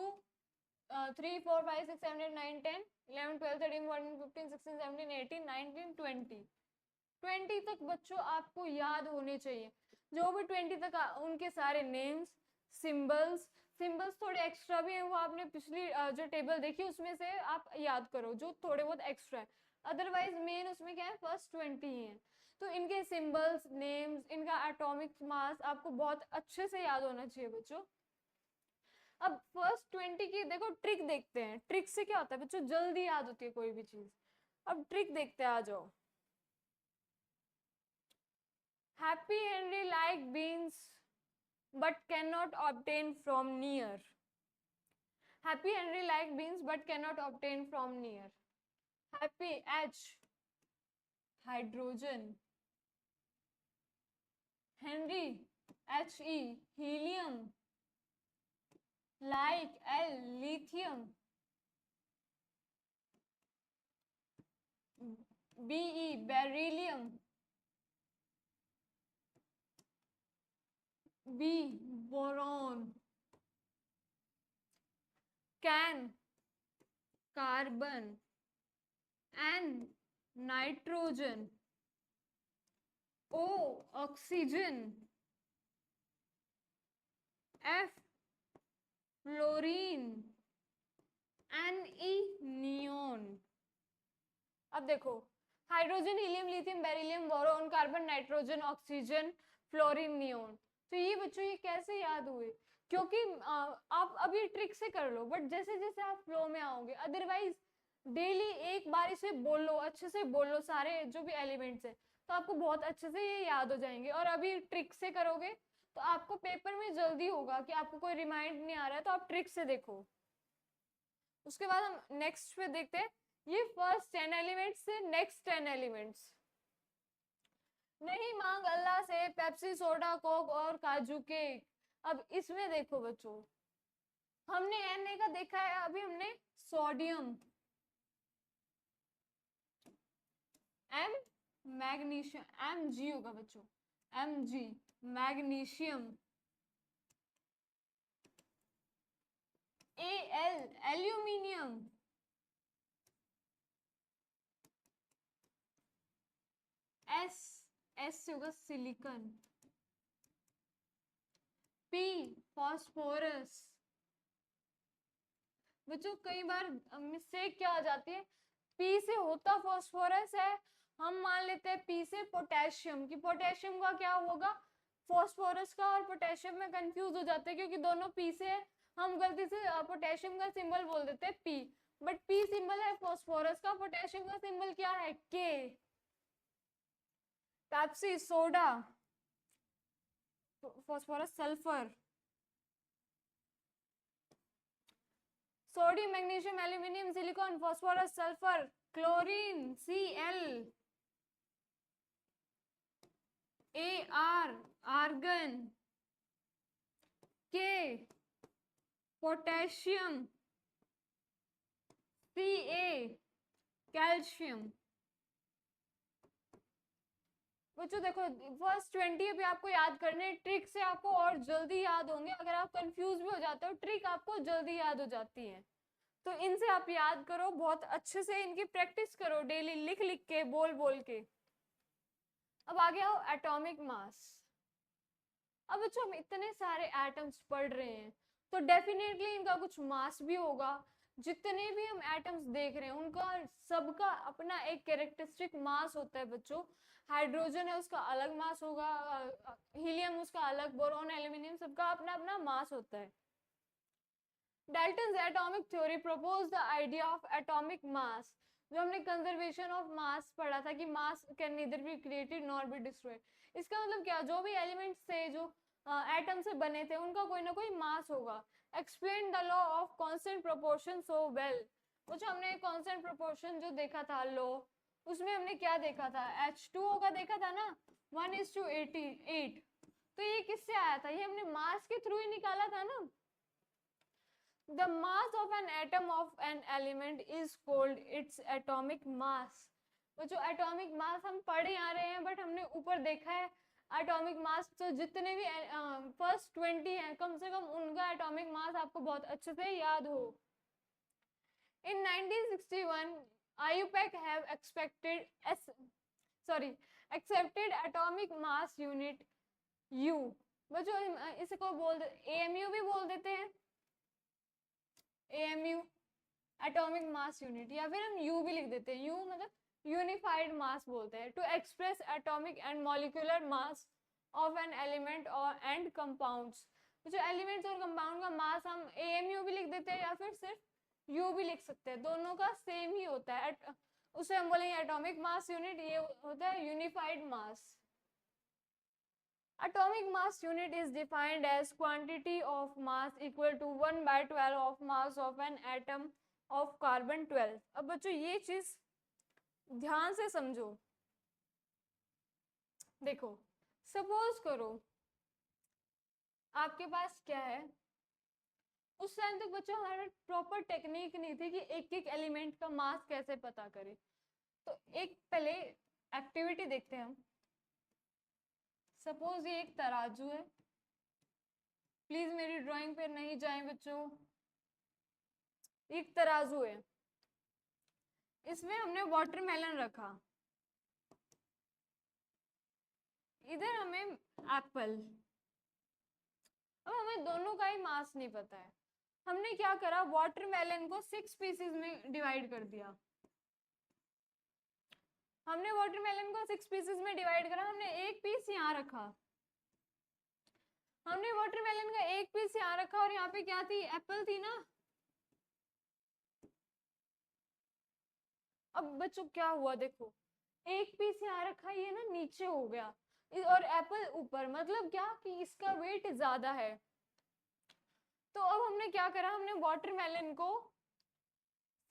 3 4 5 6 7 8 9 10 11 12 13 14 15 16 17 18 19 20 20 तक बच्चों आपको याद होने चाहिए। जो भी 20 तक उनके सारे नेम्स, सिंबल्स, सिंबल्स थोड़े एक्स्ट्रा भी हैं, वो आपने पिछली जो टेबल देखी उसमें से आप याद करो जो थोड़े बहुत एक्स्ट्रा है, अदरवाइज मेन उसमें क्या है, फर्स्ट 20 ही है। तो इनके सिंबल्स, नेम्स, इनका एटॉमिक मास आपको बहुत अच्छे से याद होना चाहिए बच्चों। अब फर्स्ट 20 की देखो ट्रिक देखते हैं, ट्रिक से क्या होता है बच्चों, जल्दी याद होती है कोई भी चीज। अब ट्रिक देखते हैं, आ जाओ। Happy Henry like beans but cannot obtain from near. Happy Henry like beans but cannot obtain from near. Happy H, hydrogen. Henry, He, helium. Like L, lithium. Be, beryllium. B, boron. Can, carbon. N, nitrogen. O, oxygen. F, fluorine, Ne, neon. अब देखो, hydrogen, helium, lithium, beryllium, boron, carbon, nitrogen, oxygen, fluorine, neon. तो ये बच्चों ये कैसे याद हुए? क्योंकि आप अभी ट्रिक से कर लो, बट जैसे जैसे आप फ्लो में आओगे, अदरवाइज डेली एक बार इसे बोल लो, अच्छे से बोल लो सारे जो भी एलिमेंट्स है, तो आपको बहुत अच्छे से ये याद हो जाएंगे। और अभी ट्रिक से करोगे तो आपको पेपर में जल्दी होगा कि आपको कोई रिमाइंड नहीं आ रहा है, तो आप ट्रिक से देखो। उसके बाद हम नेक्स्ट पे देखते हैं, ये फर्स्ट 10 एलिमेंट्स से नेक्स्ट 10 एलिमेंट्स। नहीं मांग अल्लाह से पेप्सी, सोडा, कोक और काजू केक। अब इसमें देखो बच्चों, हमने Na का देखा है, अभी हमने सोडियम, M मैग्नीशियम, Mg होगा बच्चों, Mg magnesium, Al aluminium, S होगा सिलिकॉन, P फॉस्फोरस। बच्चों कई बार मिस्टेक क्या हो जाती है, P से होता फॉस्फोरस है, हम मान लेते हैं P से पोटेशियम, कि पोटेशियम का क्या होगा, फॉस्फोरस का और पोटेशियम में कंफ्यूज हो जाते हैं क्योंकि दोनों पी से है, हम गलती से पोटेशियम का सिंबल बोल देते हैं पी, बट पी सिंबल है फॉस्फोरस का, पोटेशियम का सिंबल क्या है K. Pepsi, soda, phosphorus, sulphur, sodium, magnesium, aluminium, silicon, phosphorus, sulphur, chlorine, Cl, Ar, argon, K, potassium, Ca, calcium. बच्चों देखो फर्स्ट 20 अभी आपको याद करने, ट्रिक से आपको और जल्दी याद होंगे, अगर आप कंफ्यूज भी हो जाते हो ट्रिक आपको जल्दी याद हो जाती है, तो इनसे आप याद करो, बहुत अच्छे से इनकी प्रैक्टिस करो डेली, लिख लिख के, बोल बोल के। अब आ गया हो एटॉमिक मास। अब बच्चों हम इतने सारे एटम्स पढ़ रहे हैं तो डेफिनेटली इनका कुछ मास भी होगा, जितने भी हम एटम्स देख रहे हैं उनका सबका अपना एक कैरेक्टरिस्टिक मास होता है बच्चों। हाइड्रोजन है उसका अलग मास होगा, हीलियम उसका अलग, बोरॉन, एल्यूमिनियम सबका अपना अपना मास होता है। Dalton's atomic theory proposed the idea of atomic mass, जो हमने कंजर्वेशन ऑफ मास पढ़ा था कि मास can neither be created nor be destroyed. इसका मतलब क्या, जो भी एलिमेंट्स थे जो एटम से बने थे उनका कोई ना कोई मास होगा। Explain the law of constant proportion so well, वो जो हमने कांस्टेंट प्रोपोर्शन जो देखा था लॉ, उसमें हमने क्या देखा था, H2O का देखा था ना, 1:88। तो ये किससे आया था, ये हमने मास के थ्रू ही निकाला था ना। The mass of an atom of an element is called its atomic mass। वो जो एटॉमिक मास हम पढ़े आ रहे हैं बट हमने ऊपर देखा है एटॉमिक मास, तो जितने भी फर्स्ट 20 हैं कम से कम उनका एटॉमिक मास आपको बहुत अच्छे से याद हो। In 1961 IUPAC have accepted atomic mass unit U। बच्चों इसे को बोल AMU भी बोल देते हैं, AMU एटॉमिक मास यूनिट, या फिर हम U भी लिख देते हैं, U मतलब यूनिफाइड मास बोलते हैं, to express atomic and molecular mass of an element और एंड कंपाउंड्स। जो एलिमेंट्स और कंपाउंड का मास हम AMU भी लिख देते हैं या फिर सिर्फ U भी लिख सकते हैं, दोनों का सेम ही होता है, उसे हम बोलेंगे एटॉमिक मास यूनिट, ये होता है unified mass. Atomic mass unit is defined as quantity of mass equal to 1/12 of mass of an atom of carbon 12। अब बच्चों ये चीज ध्यान से समझो, देखो सपोज करो आपके पास क्या है, उस टाइम तक बच्चों हमारे प्रॉपर टेक्निक नहीं थी कि एक एक एलिमेंट का मास कैसे पता करें, तो एक पहले एक्टिविटी देखते हैं हम। सपोज ये एक तराजू है, प्लीज मेरी ड्राइंग पे नहीं जाएं बच्चों, एक तराजू है, इसमें हमने वाटरमेलन रखा, इधर हमें एप्पल। अब हमें दोनों का ही मास नहीं पता है, हमने क्या करा, वाटरमेलन को 6 पीसेस में डिवाइड कर दिया। हमने वाटरमेलन को 6 पीसेस में डिवाइड करा, हमने एक पीस यहाँ रखा, हमने वाटरमेलन का एक पीस यहाँ रखा और यहाँ पे क्या थी, एप्पल थी ना। अब बच्चों क्या हुआ, देखो एक पीस यहाँ रखा, ये ना नीचे हो गया और एप्पल ऊपर, मतलब क्या कि इसका वेट ज्यादा है। तो अब हमने क्या करा, हमने वाटरमेलन को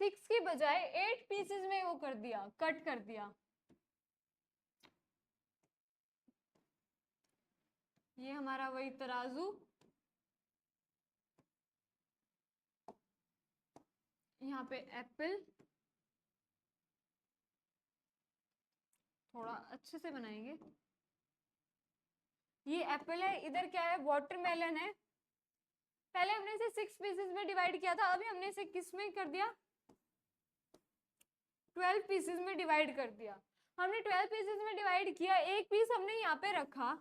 6 की बजाय 8 पीसेस में वो कर दिया, कट कर दिया। ये हमारा वही तराजू, यहाँ पे एप्पल, थोड़ा अच्छे से बनाएंगे, ये एप्पल है, इधर क्या है, वाटरमेलन है। पहले हमने इसे 6 पीसेस में डिवाइड किया था, अभी हमने इसे किस में कर दिया, 12 पीसेस में डिवाइड कर दिया। हमने 12 पीसेस में डिवाइड किया, एक पीस हमने यहाँ पे रखा,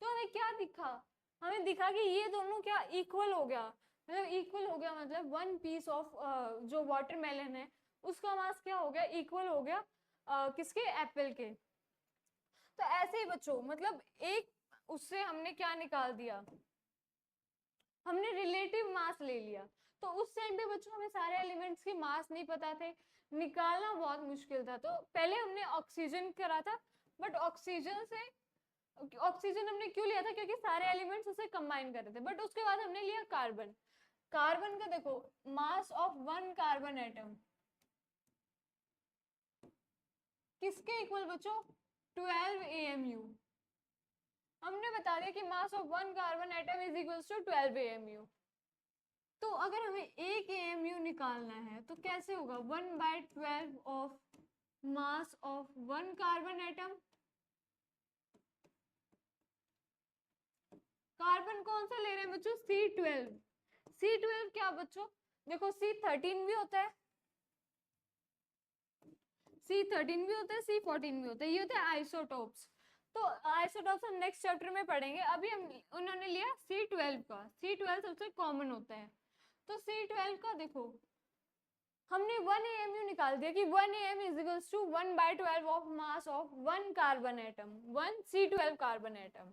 तो हमें क्या दिखा, हमें दिखा कि ये दोनों क्या इक्वल हो गया, मतलब इक्वल हो गया, मतलब 1 पीस ऑफ जो वाटरमेलन है उसका मास क्या हो गया, इक्वल हो गया किसके, एप्पल के। तो ऐसे ही बच्चों मतलब एक उससे हमने क्या निकाल दिया, हमने रिलेटिव मास ले लिया। तो उस टाइम पे बच्चों हमें सारे एलिमेंट्स के मास नहीं पता थे, निकालना बहुत मुश्किल था। तो पहले हमने ऑक्सीजन करा था, बट ऑक्सीजन हमने क्यों लिया था, क्योंकि सारे एलिमेंट्स उसे कंबाइन कर रहे थे। बट उसके बाद हमने लिया कार्बन। कार्बन का देखो mass of one carbon atom किसके इक्वल बच्चों, 12 AMU। हमने बता दिया कि mass of one carbon atom is equals to 12 AMU। तो अगर हमें 1 AMU निकालना है तो कैसे होगा, 1/12 of mass of one carbon atom. Carbon कौन सा ले रहे हैं बच्चों, C12। C12 क्या बच्चों, देखो C13 भी होता है, C13 भी होता है, C14 भी होता है, ये होता है आइसोटोप्स। तो आइसोटोप्स हम नेक्स्ट चैप्टर में पढ़ेंगे। अभी हम उन्होंने लिया C12 का, C12 सबसे कॉमन होता है। तो C12 का देखो हमने 1 AMU निकाल दिया कि 1 AM is equals to 1/12 of mass of one carbon atom, 1 C12 carbon atom.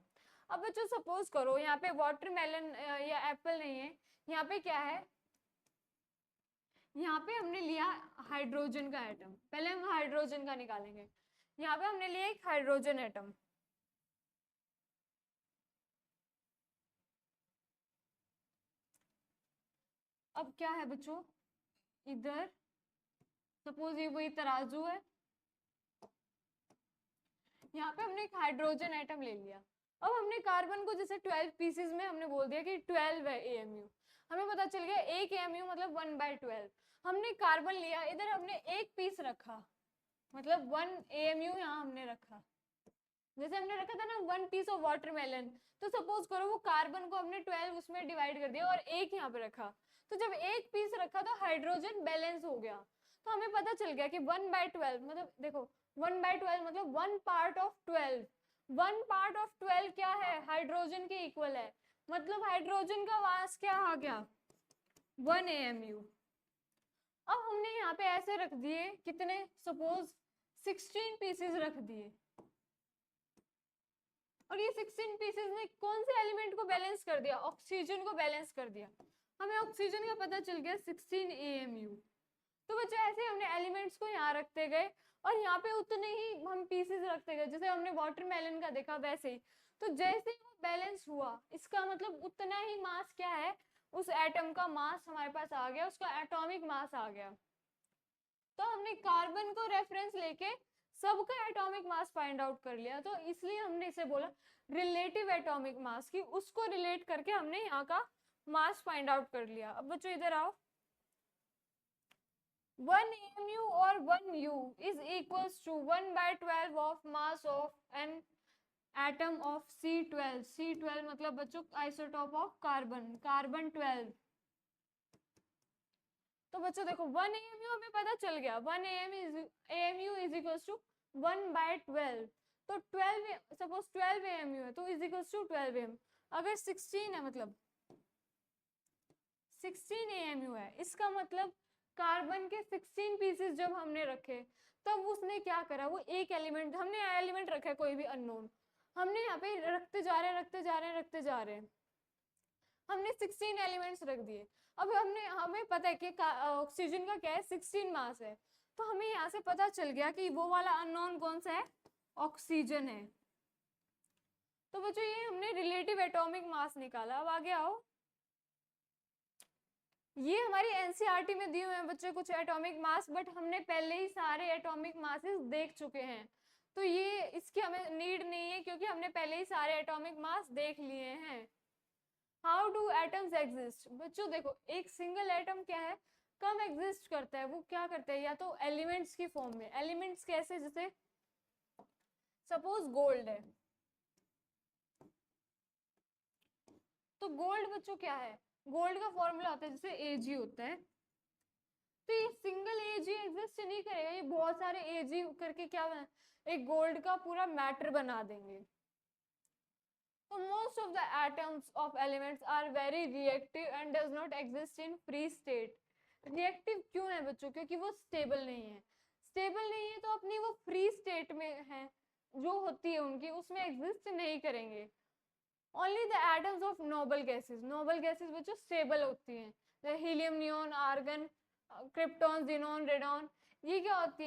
अब बच्चों सपोज करो यहाँ पे वाटरमेलन या एप्पल नहीं है, यहाँ पे क्या है, यहाँ पे हमने लिया हाइड्रोजन का एटम। पहले हम हाइड्रोजन का निकालेंगे। यहाँ पे हमने लिया एक हाइड्रोजन एटम, अब क्या है बच्चों, इधर सपोज ये वही तराजू है, यहाँ पे हमने एक हाइड्रोजन एटम ले लिया। अब हमने कार्बन को जैसे 12 पीसेस में हमने बोल दिया कि 12 है AMU, हमें पता चल गया 1 AMU मतलब 1/12। हमने कार्बन लिया, इधर हमने एक पीस रखा, मतलब 1 AMU यहाँ हमने रखा। जैसे हमने रखा था ना 1 पीस ऑफ वाटरमेलन, तो सपोज करो वो कार्बन को हमने 12 उसमें डिवाइड कर दिया और एक यहाँ पे रखा। तो जब एक पीस रखा तो हाइड्रोजन बैलेंस हो गया। तो हमें पता चल गया कि 1/12 मतलब देखो 1/12 मतलब 1 पार्ट ऑफ 12, 1 पार्ट ऑफ 12 क्या है, हाइड्रोजन के इक्वल है। मतलब हाइड्रोजन का मास क्या आ गया, 1 AMU। अब हमने यहाँ पे ऐसे रख दिए कितने, सपोज 16 पीसेस रख दिए, और ये 16 पीसेस ने कौन से एलिमेंट को बैलेंस कर दिया, ऑक्सीजन को बैलेंस कर दिया। हमें ऑक्सीजन का पता चल गया 16 AMU। तो बच्चों ऐसे हमने एलिमेंट्स को यहाँ रखते गए और यहाँ पे उतने ही हम पीसेस रखते गए, जैसे हमने वाटरमेलन का देखा वैसे ही। तो जैसे ही वो बैलेंस हुआ, इसका मतलब उतना ही मास क्या है, उस एटम का मास हमारे पास आ गया, उसका एटॉमिक मास आ गया। तो हमने कार्बन को रेफरेंस लेके सबका एटॉमिक मास फाइंड आउट कर लिया। तो इसलिए हमने इसे बोला रिलेटिव एटॉमिक मास, की उसको रिलेट करके हमने यहाँ का मास फाइंड आउट कर लिया। अब बच्चों इधर आओ, 1 AMU और 1 U is equals to 1/12 of mass of an atom of C12। C12 मतलब बच्चों आइसोटोप ऑफ कार्बन, कार्बन 12। तो बच्चों देखो 1 AMU हमें पता चल गया, 1 AMU is equals to 1/12। तो 12 सपोज 12 AMU है तो इज इक्वल्स टू 12 AMU। अगर 16 है मतलब 16 AMU है, इसका मतलब कार्बन के 16 पीसेस जब हमने रखे तब उसने क्या करा, वो एक एलिमेंट, हमने एलिमेंट रखा है कोई भी अननोन, हमने यहाँ पे रखते जा रहे हैं रखते जा रहे हैं रखते जा रहे हैं, हमने 16 एलिमेंट्स रख दिए। अब हमें पता है कि ऑक्सीजन का क्या है, 16 मास है। तो हमें यहाँ से पता चल गया कि वो वाला अननोन कौन सा है, ऑक्सीजन है। तो बच्चों ये हमने रिलेटिव एटॉमिक मास निकाला। अब आगे आओ, ये हमारी एनसीईआरटी में दिए हुए हैं बच्चे कुछ एटॉमिक मास, बट हमने पहले ही सारे एटॉमिक मासेस देख चुके हैं, तो ये इसकी हमें नीड नहीं है क्योंकि हमने पहले ही सारे एटॉमिक मास देख लिए हैं। हाउ डू एटम्स एग्जिस्ट, बच्चों देखो एक सिंगल एटम क्या है, कम एग्जिस्ट करता है। वो क्या करता है, या तो एलिमेंट्स की फॉर्म में, एलिमेंट्स कैसे, जैसे सपोज गोल्ड है, तो गोल्ड बच्चों क्या है, गोल्ड का फॉर्मूला होता है जैसे Ag होता है। तो ये सिंगल Ag एग्जिस्ट नहीं करेगा, ये बहुत सारे Ag करके क्या बना, एक गोल्ड का पूरा मैटर बना देंगे। तो most of the atoms of elements are very reactive and does not exist in free state. Reactive क्यों है बच्चों, क्योंकि वो स्टेबल नहीं है। स्टेबल नहीं है तो अपनी वो फ्री स्टेट में है जो होती है उनकी, उसमें एग्जिस्ट नहीं करेंगे। Only the atoms of noble gases बच्चों स्टेबल होती हैं, जैसे helium, neon, argon, krypton, xenon, radon, ये क्या होती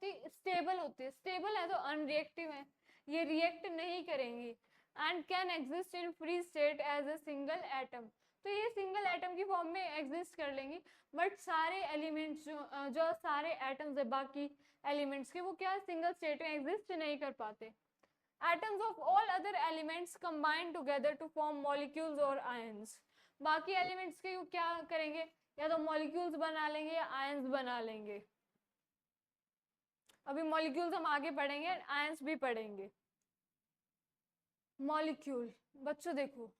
है स्टेबल होती है। स्टेबल है तो अनरिएक्टिव है, ये रिएक्ट नहीं करेंगी and can exist in free state as a single atom. तो ये सिंगल एटम की फॉर्म में एग्जिस्ट कर लेंगी, बट सारे एलिमेंट्स जो सारे एटम्स है बाकी एलिमेंट्स के, वो क्या सिंगल स्टेट में एग्जिस्ट नहीं कर पाते। Atoms of all other elements combine together to form molecules or ions. बाकी एलिमेंट्स के क्या करेंगे, या तो मॉलिक्यूल्स बना लेंगे या आयंस बना लेंगे। अभी मॉलिक्यूल्स हम आगे पढ़ेंगे, आयंस भी पढ़ेंगे। मॉलिक्यूल बच्चों देखो,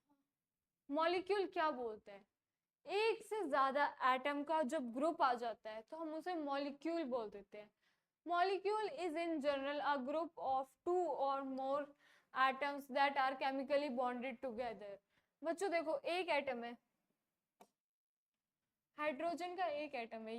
मॉलिक्यूल क्या बोलते हैं, एक से ज्यादा एटम का जब ग्रुप आ जाता है तो हम उसे मॉलिक्यूल बोल देते हैं। Molecule is in general a group of two or more atoms that are chemically bonded together. बच्चों देखो, एक एटम है, हाइड्रोजन का एक एटम है,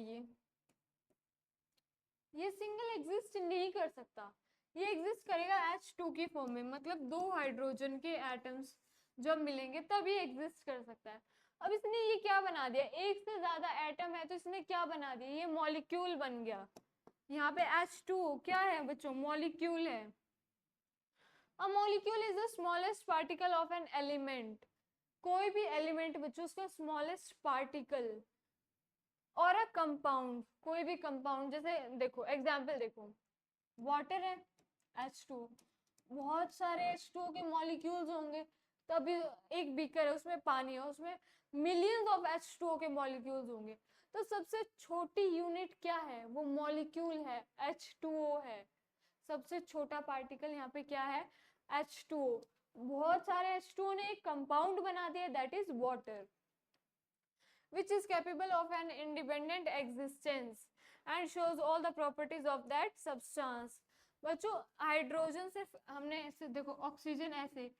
ये सिंगल एग्जिस्ट नहीं कर सकता, ये एग्जिस्ट करेगा H2 की फॉर्म में, मतलब दो हाइड्रोजन के एटम्स जब मिलेंगे तब ये एग्जिस्ट कर सकता है। अब इसने ये क्या बना दिया, एक से ज्यादा एटम है तो इसने क्या बना दिया, ये मॉलिक्यूल बन गया। यहाँ पे H2 क्या है बच्चों, मॉलिक्यूल है। A molecule is the smallest particle of an element. कोई भी एलिमेंट बच्चों उसका स्मॉलेस्ट पार्टिकल, और अ कंपाउंड, कोई भी कंपाउंड, जैसे देखो एग्जांपल देखो, वाटर है H2, बहुत सारे H2 के मॉलिक्यूल्स होंगे, तभी एक बीकर है उसमें पानी है, उसमें मिलियंस ऑफ H2O के मॉलिक्यूल्स होंगे, तो सबसे छोटी यूनिट क्या है, वो मॉलिक्यूल है, H2O है। सबसे छोटा पार्टिकल यहाँ पे क्या है, H2O। बहुत सारे H2O ने एक कंपाउंड बना दिया, that is water, which is capable of an independent existence and shows all the properties of that substance। बच्चों हाइड्रोजन से हमने ऐसे देखो, ऑक्सीजन ऐसे,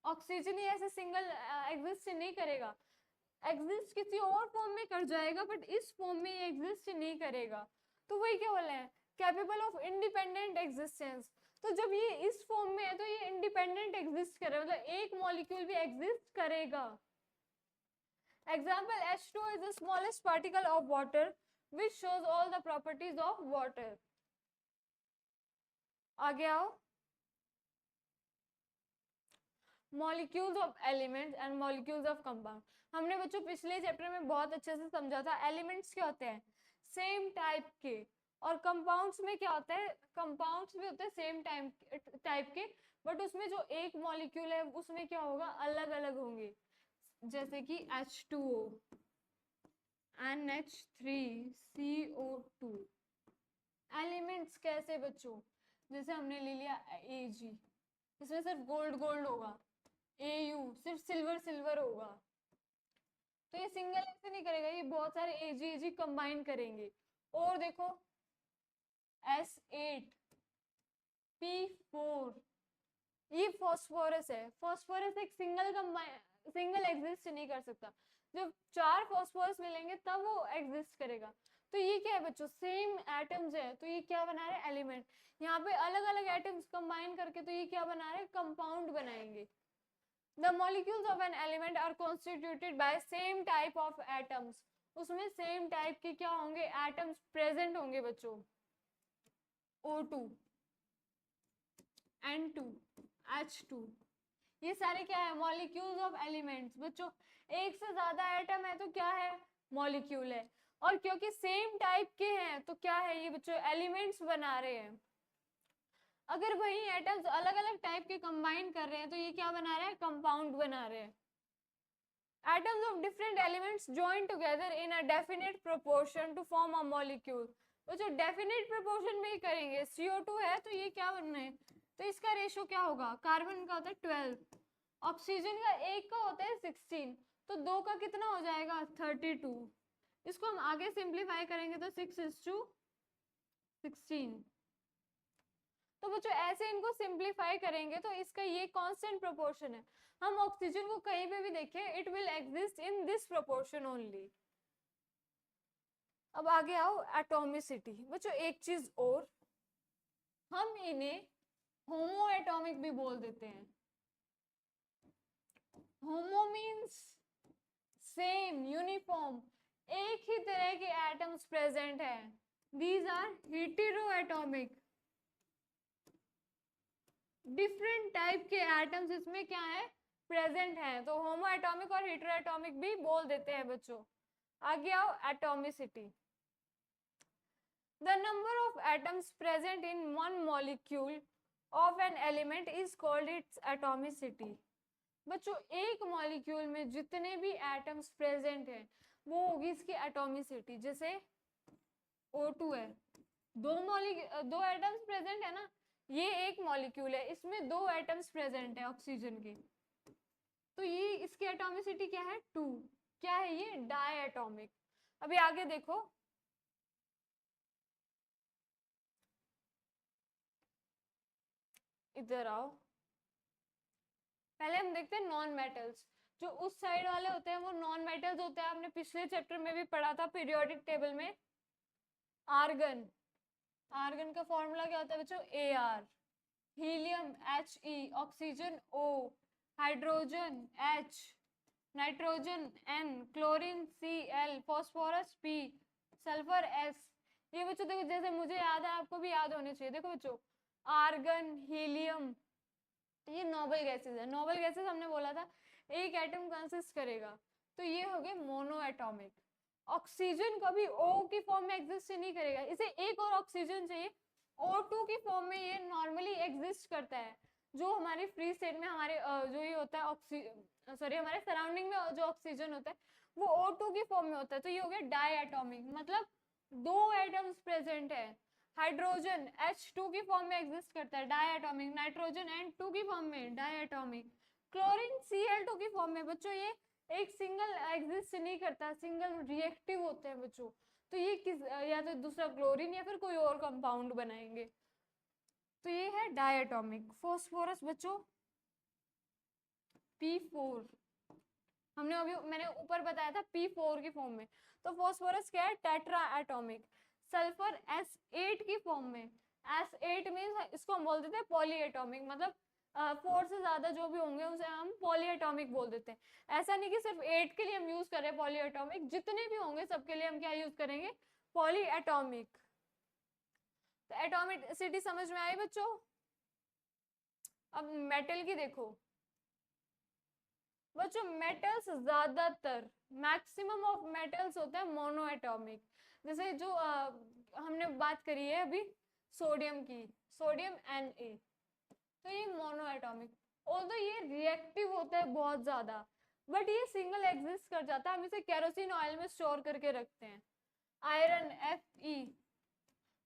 ऑक्सीजन ही ऐसे सिंगल एग्जिस्ट नहीं करेगा, एग्जिस्ट किसी और फॉर्म में कर जाएगा, बट इस फॉर्म में ये एग्जिस्ट नहीं करेगा, तो वही क्या बोले हैं, कैपेबल ऑफ इंडिपेंडेंट एग्जिस्टेंस। तो जब ये इस फॉर्म में है तो ये इंडिपेंडेंट एग्जिस्ट करे, मतलब एक मॉलिक्यूल भी एग्जिस्ट करेगा। Example, H2 is the smallest particle of water which shows all the properties of water। आगे आओ, molecules of elements and molecules of compound. हमने बच्चों पिछले चैप्टर में बहुत अच्छे से समझा था, एलिमेंट्स क्या होते हैं, सेम टाइप के, और कंपाउंड्स में क्या होता है, कंपाउंड्स भी होते हैं सेम टाइप के, बट उसमें जो एक मॉलिक्यूल है उसमें क्या होगा, अलग अलग होंगे, जैसे कि H2O, NH3CO2। एलिमेंट्स कैसे बच्चों, जैसे हमने ले लिया Ag, इसमें सिर्फ गोल्ड गोल्ड होगा, Au सिर्फ सिल्वर सिल्वर होगा, तो ये सिंगल ऐसे नहीं करेगा, ये बहुत सारे Ag कंबाइन करेंगे। और देखो S8P4, ये फॉस्फोरस है, फॉस्फोरस एक सिंगल एग्जिस्ट नहीं कर सकता, जब 4 फॉस्फोरस मिलेंगे तब वो एग्जिस्ट करेगा। तो ये क्या है बच्चों, सेम एटम्स है, तो ये क्या बना रहे हैं, एलिमेंट। यहाँ पे अलग अलग एटम्स कंबाइन करके तो ये क्या बना रहे हैं, कंपाउंड बनाएंगे। The molecules of an element are constituted by same type of atoms. उसमें सेम टाइप के क्या होंगे, एटम्स प्रेजेंट होंगे बच्चों, O2, N2, H2, ये सारे क्या है, मॉलिक्यूल्स ऑफ एलिमेंट्स। बच्चों एक से ज्यादा एटम है तो क्या है, मॉलिक्यूल है, और क्योंकि सेम टाइप के हैं तो क्या है ये बच्चों, एलिमेंट्स बना रहे हैं। अगर वही एटम्स अलग अलग टाइप के कंबाइन कर रहे हैं तो ये क्या बना रहे हैं, कंपाउंड बना रहे हैं। Atoms of different elements join together in a definite proportion to form a molecule। वो जो डेफिनेट प्रोपोर्शन में ही करेंगे, CO2 है तो ये क्या बनना है, तो इसका रेशो क्या होगा, कार्बन का होता है 12, ऑक्सीजन का एक का होता है 16, तो दो का कितना हो जाएगा 32। इसको हम आगे सिंप्लीफाई करेंगे तो 6:16। तो बच्चों ऐसे इनको सिंप्लीफाई करेंगे तो इसका ये कांस्टेंट प्रोपोर्शन है। हम ऑक्सीजन को कहीं पे भी देखें, it will exist in this proportion only. अब आगे आओ, एटॉमिसिटी। बच्चों एक चीज और, हम इन्हें होमो एटॉमिक भी बोल देते हैं। होमो मीन्स सेम, यूनिफॉर्म, एक ही तरह के एटम्स प्रेजेंट है। दीज आर हेटेरोएटॉमिक, डिफरेंट टाइप के एटम्स इसमें क्या है, प्रेजेंट है। तो होमो एटॉमिक और हेटेरोएटॉमिक भी बोल देते हैं बच्चों। आगे आओ, atomicity. The number of atoms present in one molecule of an element is called its atomicity. बच्चों एक मॉलिक्यूल में जितने भी एटम्स प्रेजेंट हैं वो होगी इसकी एटॉमिसिटी। जैसे O2 है, दो एटम्स प्रेजेंट है ना, ये एक मॉलिक्यूल है, इसमें दो एटम्स प्रेजेंट है ऑक्सीजन के, तो ये इसकी एटॉमिसिटी क्या है, 2। क्या है ये, डायएटॉमिक। अभी आगे देखो, इधर आओ, पहले हम देखते हैं नॉन मेटल्स। जो उस साइड वाले होते हैं वो नॉन मेटल्स होते हैं, आपने पिछले चैप्टर में भी पढ़ा था पीरियोडिक टेबल में। आर्गन, आर्गन का फॉर्मूला क्या होता है बच्चों, Ar। Helium He, oxygen O, hydrogen H, nitrogen N, chlorine Cl, phosphorus P, sulphur S। ये बच्चों देखो, जैसे मुझे याद है आपको भी याद होने चाहिए। देखो बच्चों, आर्गन, हीलियम, ये नोबल गैसेस है। नोबल गैसेस हमने बोला था एक एटम कंसिस्ट करेगा, तो ये हो गए मोनो एटॉमिक। ऑक्सीजन कभी O की फॉर्म में एग्जिस्ट नहीं करेगा, इसे एक और ऑक्सीजन चाहिए। O2 की फॉर्म में ये नॉर्मली एग्जिस्ट करता है। जो हमारे फ्री स्टेट में हमारे जो ये होता है सॉरी हमारे सराउंडिंग में जो ऑक्सीजन होता है वो O2 की फॉर्म में होता है। तो ये हो गया डायएटॉमिक, मतलब दो एटम्स प्रेजेंट है। हाइड्रोजन H2 की फॉर्म में एग्जिस्ट करता है, डायएटॉमिक। नाइट्रोजन N2 की फॉर्म में, डायएटॉमिक। क्लोरीन Cl2 की फॉर्म में। बच्चों ये एक सिंगल एग्जिस्ट नहीं करता, सिंगल रिएक्टिव होते हैं बच्चों। तो ये किस या तो दूसरा क्लोरीन या फिर कोई और कंपाउंड बनाएंगे। तो ये है डायएटॉमिक। फास्फोरस बच्चों P4, हमने अभी मैंने ऊपर बताया था P4 की फॉर्म में। तो फास्फोरस क्या है, टेट्रा एटॉमिक। सल्फर S8 की फॉर्म में। S8 मींस इसको हम बोल देते हैं पॉली एटॉमिक, मतलब 4 से ज्यादा जो भी होंगे उसे हम पॉली एटॉमिक बोल देते हैं। ऐसा नहीं कि सिर्फ 8 के लिए हम यूज करें पॉली एटॉमिक, जितने भी होंगे सबके लिए हम क्या यूज करेंगे, पॉली एटॉमिक। तो एटॉमिसिटी समझ में आई बच्चों। अब मेटल की देखो बच्चों, मेटल्स ज्यादातर मैक्सिमम ऑफ मेटल्स होते हैं मोनो एटॉमिक। जैसे जो हमने बात करी है अभी सोडियम की, सोडियम Na, तो ये मोनो एटॉमिक। ऑल्दो ये रिएक्टिव होता है बहुत ज्यादा, बट ये सिंगल एग्जिस्ट कर जाता है, हम इसे केरोसिन ऑयल में स्टोर करके रखते हैं। Iron Fe,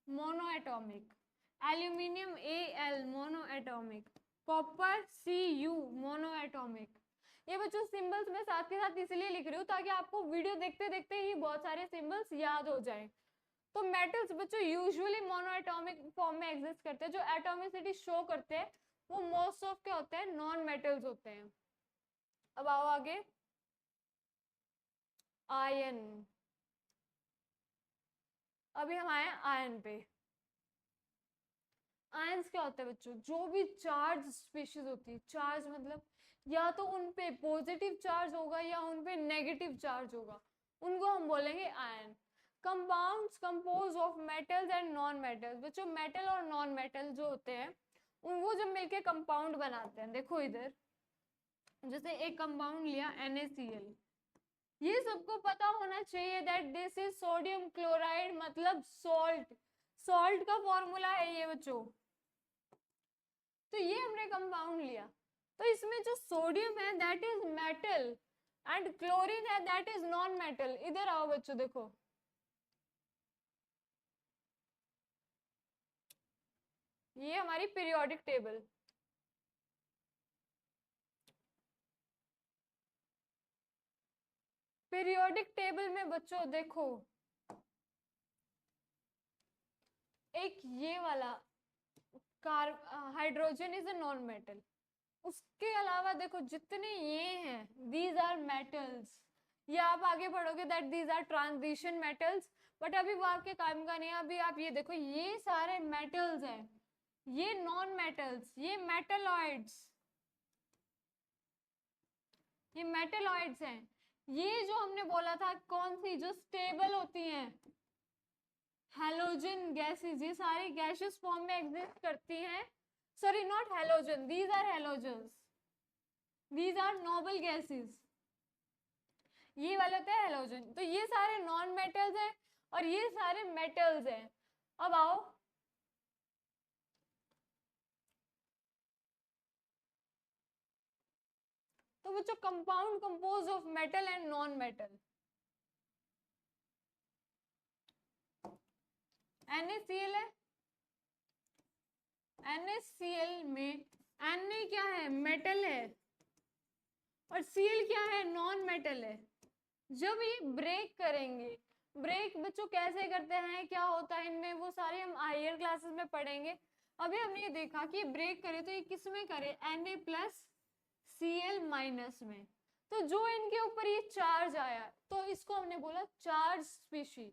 mono atomic. Aluminium Al, mono atomic. Copper Cu, mono atomic. ये बच्चों सिंबल्स में साथ के साथ इसलिए लिख रही हूँ ताकि आपको वीडियो देखते देखते ही बहुत सारे सिंबल्स याद हो जाए। तो मेटल्स बच्चों यूजुअली मोनो एटॉमिक फॉर्म में एग्जिस्ट करते हैं। जो एटॉमिसिटी शो करते हैं वो मोस्ट ऑफ के होते हैं नॉन मेटल्स होते हैं। अब आओ आगे, आयन। अभी हम आए आयन पे। आयंस क्या होते हैं बच्चों, जो भी चार्ज स्पीशीज होती है, चार्ज मतलब या तो उन पे पॉजिटिव चार्ज होगा या उन पे नेगेटिव चार्ज होगा, उनको हम बोलेंगे ion. Compounds compose of metals and non metals. बच्चों मेटल और नॉन मेटल जो होते हैं वो जब मिलके कंपाउंड बनाते हैं, देखो इधर जैसे एक कंपाउंड लिया NaCl, ये सबको पता होना चाहिए that this is sodium chloride, मतलब सॉल्ट। सॉल्ट का फॉर्मूला है ये बच्चों। तो ये हमने कंपाउंड लिया, तो इसमें जो सोडियम है that is metal and chlorine है दैट इज नॉन मेटल। इधर आओ बच्चों, देखो ये हमारी पीरियोडिक टेबल। पीरियोडिक टेबल में बच्चों देखो, एक ये वाला hydrogen is a non metal. उसके अलावा देखो जितने ये हैं दीज आर मेटल्स। ये आप आगे पढ़ोगे that these are transition metals, but अभी वो आपके काम का नहीं है। अभी आप ये देखो ये सारे मेटल्स हैं, ये नॉन मेटल्स, ये मेटलॉइड्स। ये मेटेलॉइड्स हैं। ये जो हमने बोला था कौन सी, जो स्टेबल होती हैं, हेलोजन गैसेस, ये सारी गैसियस फॉर्म में एग्जिस्ट करती हैं। Sorry not halogen, these are halogens, these are noble gases, ये वाले होते हैं हेलोजन। तो ये सारे नॉन मेटल्स हैं और ये सारे मेटल्स हैं। अब आओ, तो बच्चों compound compose of metal and non metal, NaCl है, NaCl में Na क्या है, मेटल है, और Cl क्या है, नॉन मेटल है। जब ये ब्रेक करेंगे, ब्रेक बच्चों कैसे करते हैं, क्या होता है इनमें, वो सारे हम हायर क्लासेस में पढ़ेंगे। अभी हमने ये देखा कि ब्रेक करे तो ये किस में करे, Na+Cl- में। तो जो इनके ऊपर ये चार्ज आया तो इसको हमने बोला चार्ज स्पीशीज।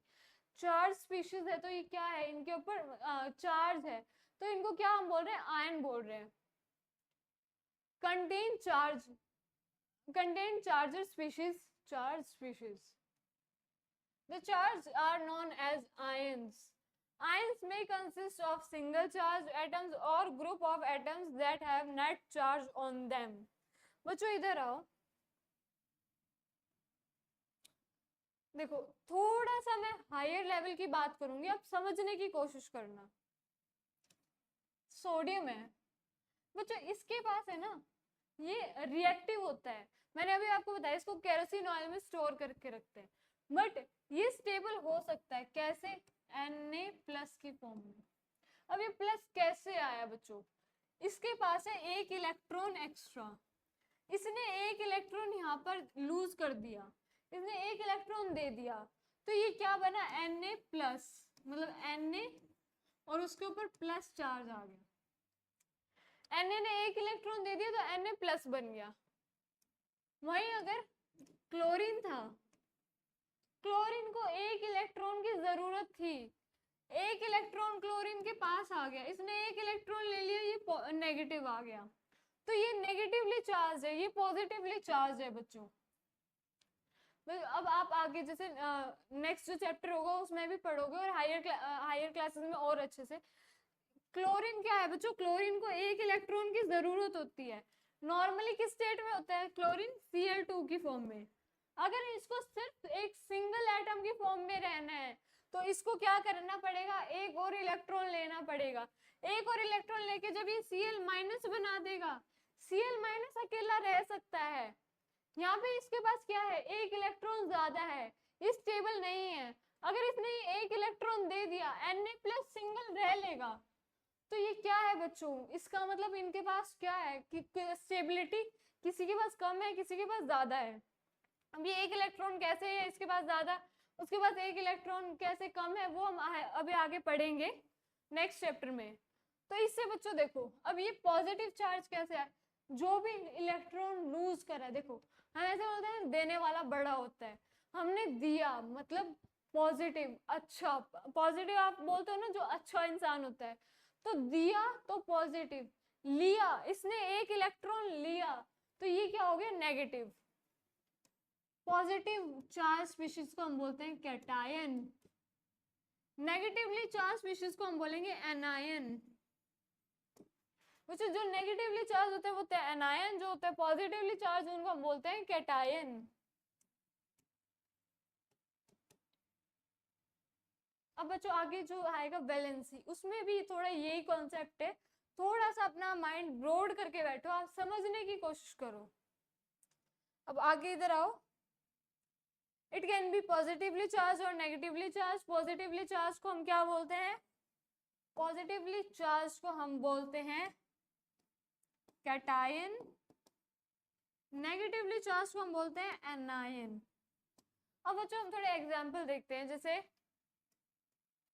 चार्ज स्पीशीज है तो ये क्या है, इनके ऊपर चार्ज है, तो इनको क्या हम बोल रहे हैं, आयन बोल रहे हैं। Contain charge, contain charged species, charged species. The charges are known as ions. Ions may consist of single charged atoms or group of atoms that have net charge on them. बच्चों इधर आओ, देखो थोड़ा सा मैं हायर लेवल की बात करूंगी, आप समझने की कोशिश करना। सोडियम है बच्चों, इसके पास है ना, ये रिएक्टिव होता है। मैंने अभी आपको बताया इसको केरोसिन ऑयल में स्टोर करके रखते हैं, बट ये स्टेबल हो सकता है कैसे, Na+ की फॉर्म में। अब ये प्लस कैसे आया बच्चों, इसके पास है एक इलेक्ट्रॉन एक्स्ट्रा, इसने एक इलेक्ट्रॉन यहाँ पर लूज कर दिया, इसने एक इलेक्ट्रॉन दे दिया, तो ये क्या बना, Na+, मतलब Na और उसके ऊपर प्लस चार्ज आ गया। Na ने एक इलेक्ट्रॉन दे दिया तो Na+ बन गया। वहीं अगर क्लोरीन था, क्लोरीन को एक इलेक्ट्रॉन की जरूरत थी, एक इलेक्ट्रॉन क्लोरीन के पास आ गया, इसने एक इलेक्ट्रॉन ले लिया, ये नेगेटिव आ गया, तो ये नेगेटिवली चार्ज है, ये पॉजिटिवली चार्ज है बच्चों। अब आप आगे जैसे नेक्स्ट जो चैप्टर होगा उसमें भी पढ़ोगे और हायर क्लासेस में और अच्छे से। क्लोरीन क्या है बच्चों, क्लोरीन को एक इलेक्ट्रॉन की जरूरत होती है। नॉर्मली किस स्टेट में होता है क्लोरीन, Cl2 की फॉर्म में। अगर इसको सिर्फ एक सिंगल एटम की फॉर्म में रहना है तो इसको क्या करना पड़ेगा, एक और इलेक्ट्रॉन लेना पड़ेगा। एक और इलेक्ट्रॉन लेके जब ये Cl- बना देगा, Cl- अकेला रह सकता है। यहाँ पे इसके पास क्या है, एक इलेक्ट्रॉन ज्यादा है, ये स्टेबल नहीं है। अगर इसने एक इलेक्ट्रॉन दे दिया, Na+ सिंगल रह लेगा। तो ये क्या है बच्चों, इसका मतलब इनके पास क्या है कि स्टेबिलिटी किसी के पास कम है, किसी के पास ज्यादा है। अब ये एक इलेक्ट्रॉन कैसे है इसके पास ज्यादा, उसके पास एक इलेक्ट्रॉन कैसे कम है, वो हम अभी आगे पढ़ेंगे नेक्स्ट चैप्टर में। तो इससे बच्चों देखो अब ये पॉजिटिव चार्ज कैसे है, जो भी इलेक्ट्रॉन लूज कर रहा है, देखो हम ऐसे बोलते हैं देने वाला बड़ा होता है, हमने दिया मतलब पॉजिटिव, अच्छा पॉजिटिव आप बोलते हो ना, जो अच्छा इंसान होता है, तो दिया तो पॉजिटिव, लिया इसने एक इलेक्ट्रॉन लिया तो ये क्या हो गया, नेगेटिव। पॉजिटिव चार्ज स्पीशीज को हम बोलते हैं कैटायन, नेगेटिवली चार्ज स्पीशीज को हम बोलेंगे एनायन। जो नेगेटिवली चार्ज होते हैं वो होते हैं एनायन, जो होते हैं पॉजिटिवली चार्ज उनको हम बोलते हैं कैटायन। अब बच्चों आगे जो आएगा वैलेंसी, उसमें भी थोड़ा यही कॉन्सेप्ट है, थोड़ा सा अपना माइंड ब्रॉड करके बैठो, आप समझने की कोशिश करो। अब आगे इधर आओ, it can be positively charge और नेगेटिवली चार्ज। पॉजिटिवली चार्ज को हम क्या बोलते हैं, पॉजिटिवली चार्ज को हम बोलते हैं कैटायन, नेगेटिवली चार्ज को हम बोलते हैं एनायन। अब बच्चों हम थोड़े एग्जांपल देखते हैं, जैसे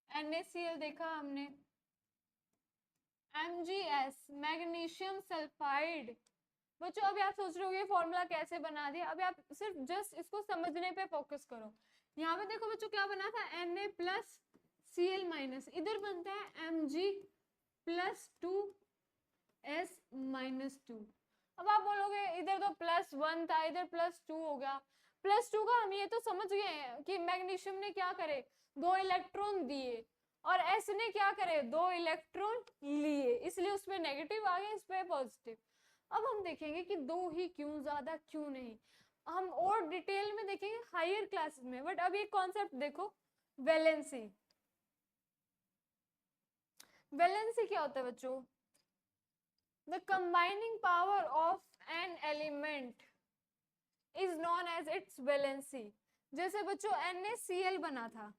NaCl देखा हमने, MgS मैग्नीशियम सल्फाइड। बच्चों अभी आप सोच रहे होगे फॉर्मूला कैसे बना दिया, अभी आप सिर्फ जस्ट इसको समझने पे फोकस करो। यहाँ पे देखो बच्चों क्या बना था, Na+Cl-, इधर बनता है Mg+2s-2। अब आप बोलोगे इधर तो +1 था, इधर +2 हो गया। +2 का हम ये तो समझ गए हैं कि मैग्नीशियम ने क्या करे, 2 इलेक्ट्रॉन दिए, और एस ने क्या करे, 2 इलेक्ट्रॉन लिए, इसलिए उसमें नेगेटिव आ गया, इस पे पॉजिटिव। अब हम देखेंगे कि 2 ही क्यों, ज्यादा क्यों नहीं, हम और डिटेल में देखेंगे हायर क्लासेस में। बट अब ये कॉन्सेप्ट देखो, वैलेंसी। वैलेंसी क्या होता है बच्चों, the combining power of an element is known as its valency. जैसे बच्चों NaCl बना था,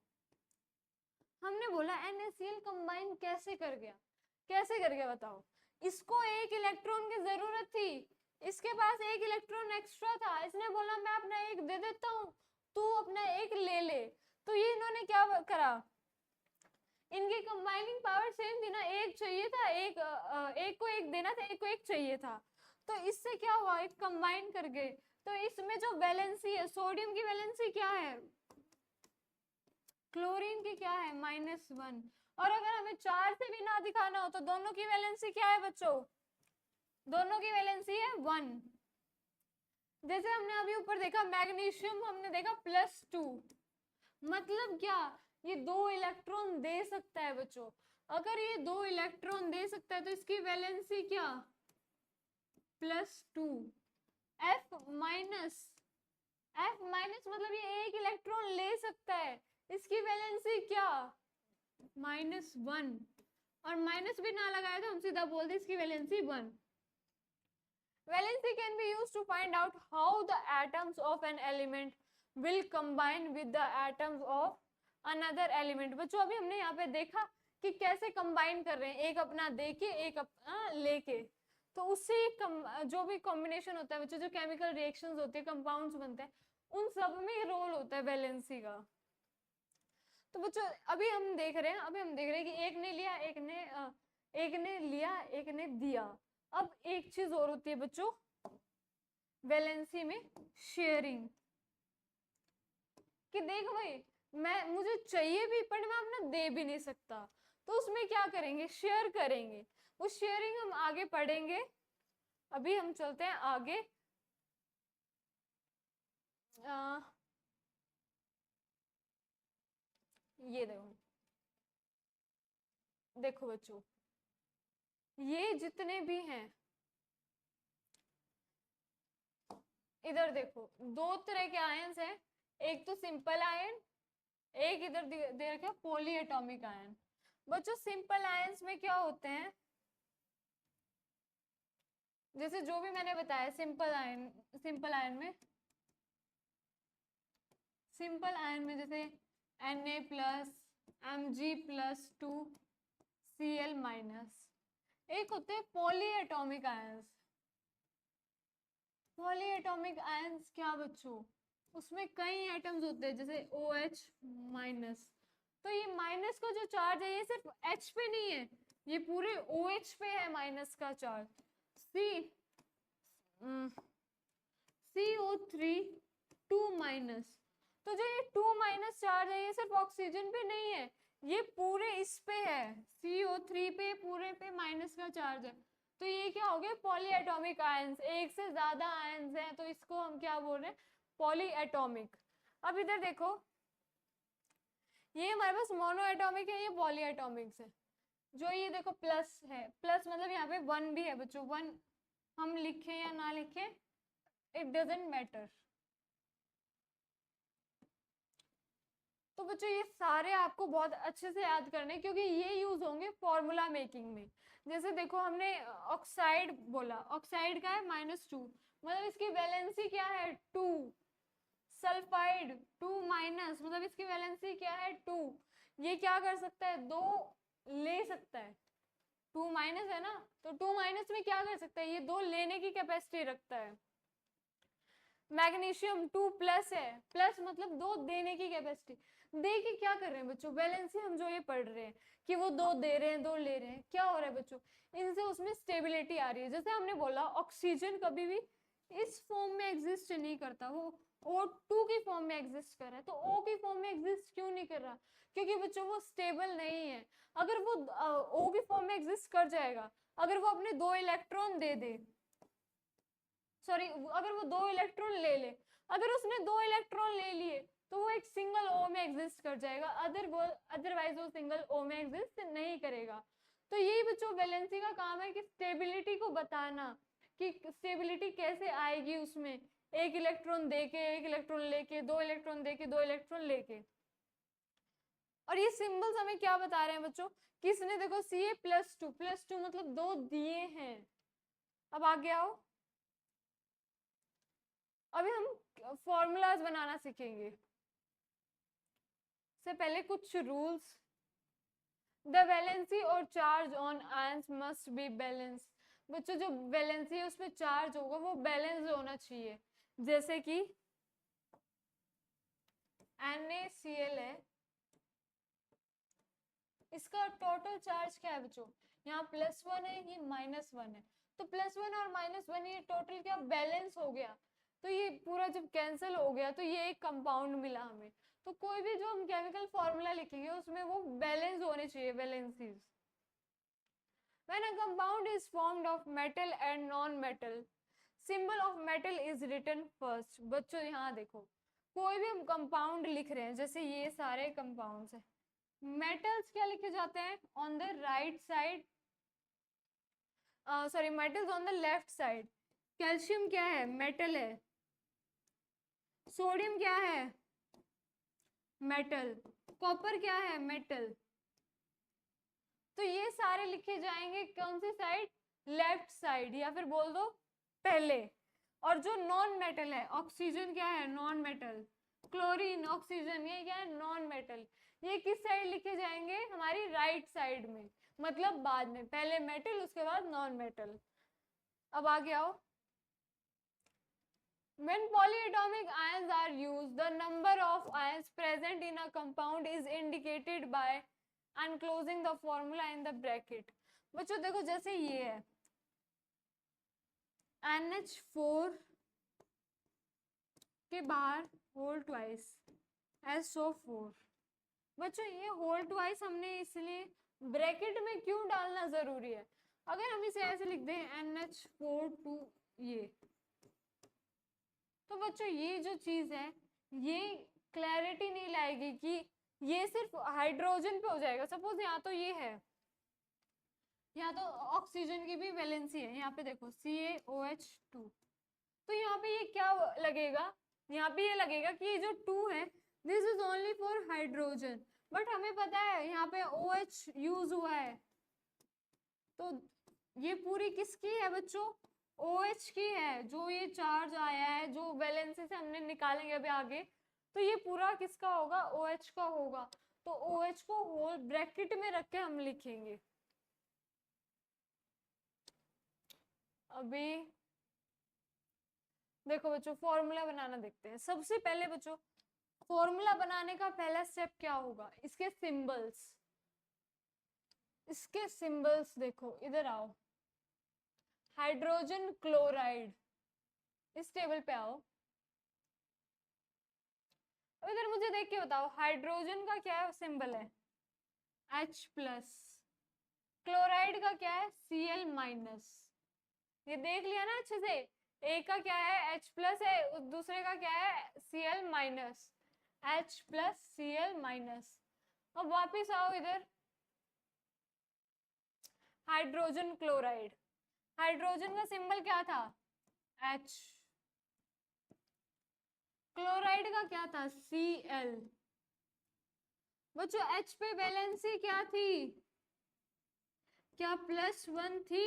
हमने बोला NaCl कंबाइन कैसे कर गया, कैसे कर गया बताओ, इसको एक इलेक्ट्रॉन की जरूरत थी, इसके पास एक इलेक्ट्रॉन एक्स्ट्रा था, इसने बोला मैं अपना एक दे देता हूँ, तू अपना एक ले ले। तो ये इन्होंने क्या करा, इनकी कंबाइनिंग पावर सेम थी ना, एक चाहिए था, एक को एक देना था, एक को एक चाहिए था, तो इससे क्या हुआ, एक कंबाइन कर गए। तो इसमें जो वैलेंसी है, सोडियम की वैलेंसी क्या है, क्लोरीन की क्या है, -1। और अगर हमें 4 से भी ना दिखाना हो तो दोनों की वैलेंसी क्या है बच्चों, दोनों की वैलेंसी है 1। जैसे हमने अभी ऊपर देखा मैग्नीशियम, हमने देखा +2, मतलब क्या, ये 2 इलेक्ट्रॉन दे सकता है बच्चों। अगर ये 2 इलेक्ट्रॉन दे सकता है तो इसकी वैलेंसी क्या, +2। F- मतलब ये एक इलेक्ट्रॉन ले सकता है, इसकी वैलेंसी क्या, -1। और माइनस भी ना लगाया तो हम सीधा बोल दे इसकी valency 1। Valency can be used to find out how the atoms of an element will combine with the atoms of another element। बच्चों अभी हमने यहाँ पे देखा कि कैसे कंबाइन कर रहे हैं, एक अपना देके एक अपना लेके, तो उससे जो भी कॉम्बिनेशन होता है बच्चों, जो केमिकल रिएक्शंस होती है, कंपाउंड्स बनते हैं, उन सब में रोल होता है वैलेंसी का। तो बच्चों अभी हम देख रहे हैं कि एक ने लिया, एक ने लिया, एक ने दिया। अब एक चीज और होती है बच्चों वैलेंसी में, शेयरिंग, कि देखो भाई मुझे चाहिए भी पर मैं अपना दे भी नहीं सकता, तो उसमें क्या करेंगे, शेयर करेंगे। वो शेयरिंग हम आगे पढ़ेंगे। अभी हम चलते हैं आगे। ये देखो, देखो बच्चों, ये जितने भी हैं, इधर देखो, 2 तरह के आयंस हैं, एक तो सिंपल आयन, एक इधर दे रखा है पॉली एटॉमिक आयन। बच्चों सिंपल आयंस में क्या होते हैं, जैसे जो भी मैंने बताया सिंपल आयन में जैसे Na+, Mg+2, Cl-। एक होते हैं poly atomic ions. Poly atomic ions क्या बच्चों, उसमें कई एटम्स होते हैं, जैसे OH-। तो ये माइनस का जो चार्ज है ये सिर्फ H पे नहीं है, ये पूरे OH पे है माइनस का चार्ज। CO3 2-। तो जो ये 2- चार्ज है ये सिर्फ ऑक्सीजन पे नहीं है, ये पूरे इस पे है, CO3 पे पूरे पे माइनस का चार्ज है। तो ये क्या हो गया, पॉली एटॉमिक आयंस, एक से ज्यादा आयंस हैं, तो इसको हम क्या बोल रहे हैं, पॉली एटॉमिक। अब इधर देखो, ये हमारे पास मोनो एटॉमिक है, ये पॉली एटॉमिक्स है। जो ये देखो प्लस है, प्लस मतलब यहाँ पे 1 भी है बच्चों, 1 हम लिखे या ना लिखे इट डजेंट मैटर। तो बच्चों ये सारे आपको बहुत अच्छे से याद करने, क्योंकि ये यूज होंगे फॉर्मूला मेकिंग में। जैसे देखो हमने ऑक्साइड बोला, ऑक्साइड का है -2, मतलब इसकी वैलेंसी क्या है 2। सल्फाइड 2-, मतलब इसकी वैलेंसी क्या है 2। ये क्या कर सकता है, 2 ले सकता है, 2- है ना, तो 2- में क्या कर सकता है, ये 2 लेने की कैपेसिटी रखता है। मैग्नीशियम 2+ है, प्लस मतलब 2 देने की कैपेसिटी। दे के क्या कर रहे हैं बच्चों, वैलेंसी हम जो ये पढ़ रहे हैं कि वो 2 दे रहे हैं, 2 ले रहे हैं, क्या हो रहा है बच्चों, इनसे उसमें स्टेबिलिटी आ रही है। जैसे हमने बोला ऑक्सीजन कभी भी इस फॉर्म में एग्जिस्ट नहीं करता, वो O2 की फॉर्म में एग्जिस्ट कर रहा है, तो O की फॉर्म में एग्जिस्ट क्यों नहीं कर रहा, क्योंकि बच्चों वो स्टेबल नहीं है। अगर वो O की फॉर्म में एग्जिस्ट कर जाएगा, अगर वो अपने 2 इलेक्ट्रॉन दे दे, सॉरी, अगर वो 2 इलेक्ट्रॉन ले ले, अगर उसने 2 इलेक्ट्रॉन ले लिए तो वो एक सिंगल ओ में एग्जिस्ट कर जाएगा, अदरवाइज वो सिंगल ओ में एग्जिस्ट नहीं करेगा। तो यही बच्चों वैलेंसी का काम है कि स्टेबिलिटी को बताना, कि स्टेबिलिटी कैसे आएगी उसमें, एक इलेक्ट्रॉन देके, एक इलेक्ट्रॉन लेके, 2 इलेक्ट्रॉन देके, 2 इलेक्ट्रॉन लेके। और ये सिंबल्स हमें क्या बता रहे हैं बच्चों, किसने देखो Ca+2 मतलब 2 दिए हैं। अब आगे आओ, अभी हम फॉर्मूलाज बनाना सीखेंगे। से पहले कुछ रूल्स, द वैलेंसी और charge on ions must be balance. बच्चों जो वैलेंसी है उसमें चार्ज होगा वो बैलेंस होना चाहिए। जैसे कि NaCl है, इसका टोटल चार्ज क्या है बच्चों, यहाँ +1 है, ये -1 है, तो +1 और -1 ये टोटल क्या बैलेंस हो गया। तो ये पूरा जब कैंसिल हो गया तो ये एक कंपाउंड मिला हमें। तो कोई भी जो हम केमिकल फॉर्मूला लिखेंगे उसमें वो बैलेंस होने चाहिए, valencies. When a compound is formed of metal and non-metal, symbol of metal is written first। बच्चों यहाँ देखो, कोई भी हम कंपाउंड लिख रहे हैं, जैसे ये सारे कंपाउंड्स हैं, मेटल्स क्या लिखे जाते हैं on the right side, sorry metals on the left side. Calcium क्या है, मेटल है। सोडियम क्या है, मेटल। कॉपर क्या है, मेटल। तो ये सारे लिखे जाएंगे कौन सी साइड, लेफ्ट साइड, या फिर बोल दो पहले। और जो नॉन मेटल है, ऑक्सीजन क्या है, नॉन मेटल। क्लोरीन, ऑक्सीजन, ये क्या है, नॉन मेटल। ये किस साइड लिखे जाएंगे, हमारी राइट साइड में, मतलब बाद में, पहले मेटल उसके बाद नॉन मेटल। अब आगे आओ, when polyatomic ions are used, the number of ions present in a compound is indicated by enclosing the formula in the bracket। बच्चों देखो जैसे ये है NH4 के बाहर होल ट्वाइस SO4। बच्चों ये होल ट्वाइस हमने इसलिए ब्रैकेट में क्यों डालना जरूरी है, अगर हम इसे ऐसे लिख दें NH4 ये, तो बच्चों ये जो चीज है ये क्लैरिटी नहीं लाएगी कि ये सिर्फ हाइड्रोजन पे हो जाएगा। सपोज यहाँ तो ये है, यहाँ तो ऑक्सीजन की भी वैलेंसी है, यहाँ पे देखो CaOH2, तो यहाँ पे ये क्या लगेगा, यहाँ पे ये लगेगा कि ये जो 2 है this is only for hydrogen, but हमें पता है यहाँ पे OH यूज हुआ है, तो ये पूरी किसकी है बच्चों, OH की है। जो ये चार्ज आया है जो वैलेंसी से हमने निकालेंगे अभी आगे, तो ये पूरा किसका होगा, OH का होगा। तो OH को होल ब्रैकेट में रख के हम लिखेंगे। अभी देखो बच्चों फॉर्मूला बनाना देखते हैं। सबसे पहले बच्चों फॉर्मूला बनाने का पहला स्टेप क्या होगा, इसके सिंबल्स, इसके सिंबल्स देखो, इधर आओ, हाइड्रोजन क्लोराइड, इस टेबल पे आओ। अब इधर मुझे देख के बताओ हाइड्रोजन का क्या सिंबल है, H+, क्लोराइड का क्या है, Cl-। ये देख लिया ना अच्छे से, एक का क्या है H+ है, दूसरे का क्या है Cl-, H+ Cl-। अब वापिस आओ इधर, हाइड्रोजन क्लोराइड, हाइड्रोजन का सिंबल क्या था, H, क्लोराइड का क्या था Cl। बच्चों H पे वैलेंसी क्या थी, क्या +1 थी,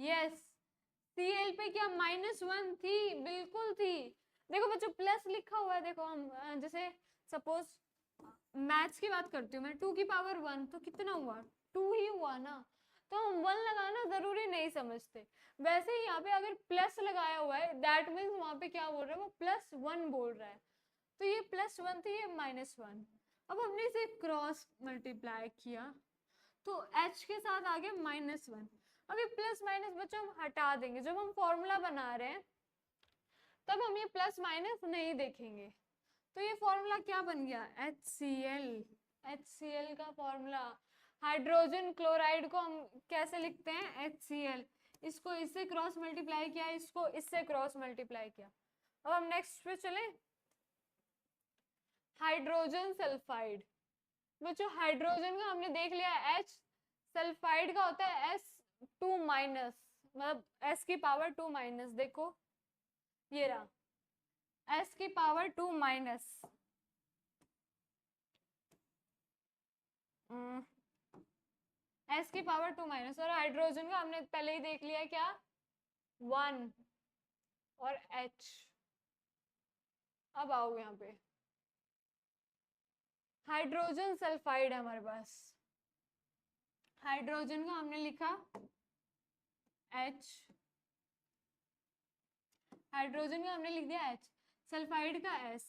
यस। Cl पे क्या -1 थी, बिल्कुल थी। देखो बच्चों प्लस लिखा हुआ है, देखो हम जैसे सपोज मैथ्स की बात करती हूँ मैं, 2 की पावर 1 तो कितना हुआ, 2 ही हुआ ना, तो हम 1 लगाना जरूरी नहीं समझते। वैसे ही यहाँ पे अगर प्लस लगाया हुआ है दैट मीन्स वहां पे क्या बोल रहा है, वो +1 बोल रहा है। तो ये +1 थी, ये -1। अब हमने इसे क्रॉस मल्टीप्लाई किया तो H के साथ आ गया -1। अभी प्लस माइनस बच्चों हम हटा देंगे, जब हम फॉर्मूला बना रहे हैं तब हम ये प्लस माइनस नहीं देखेंगे। तो ये फॉर्मूला क्या बन गया, HCl। HCl का फॉर्मूला, हाइड्रोजन क्लोराइड को हम कैसे लिखते हैं, HCl। इसको इससे क्रॉस मल्टीप्लाई किया, इसको इससे क्रॉस मल्टीप्लाई किया। अब हम नेक्स्ट पे चले, हाइड्रोजन सल्फाइड। बच्चों हाइड्रोजन का हमने देख लिया H, सल्फाइड का होता है S2 माइनस, मतलब S की पावर 2 माइनस। देखो ये रहा S की पावर 2 माइनस, S की पावर 2 माइनस। और हाइड्रोजन का हमने पहले ही देख लिया क्या, 1 और H। अब आओ यहाँ पे, हाइड्रोजन सल्फाइड है हमारे पास। हाइड्रोजन का हमने लिखा H, हाइड्रोजन का हमने लिख दिया H, सल्फाइड का S।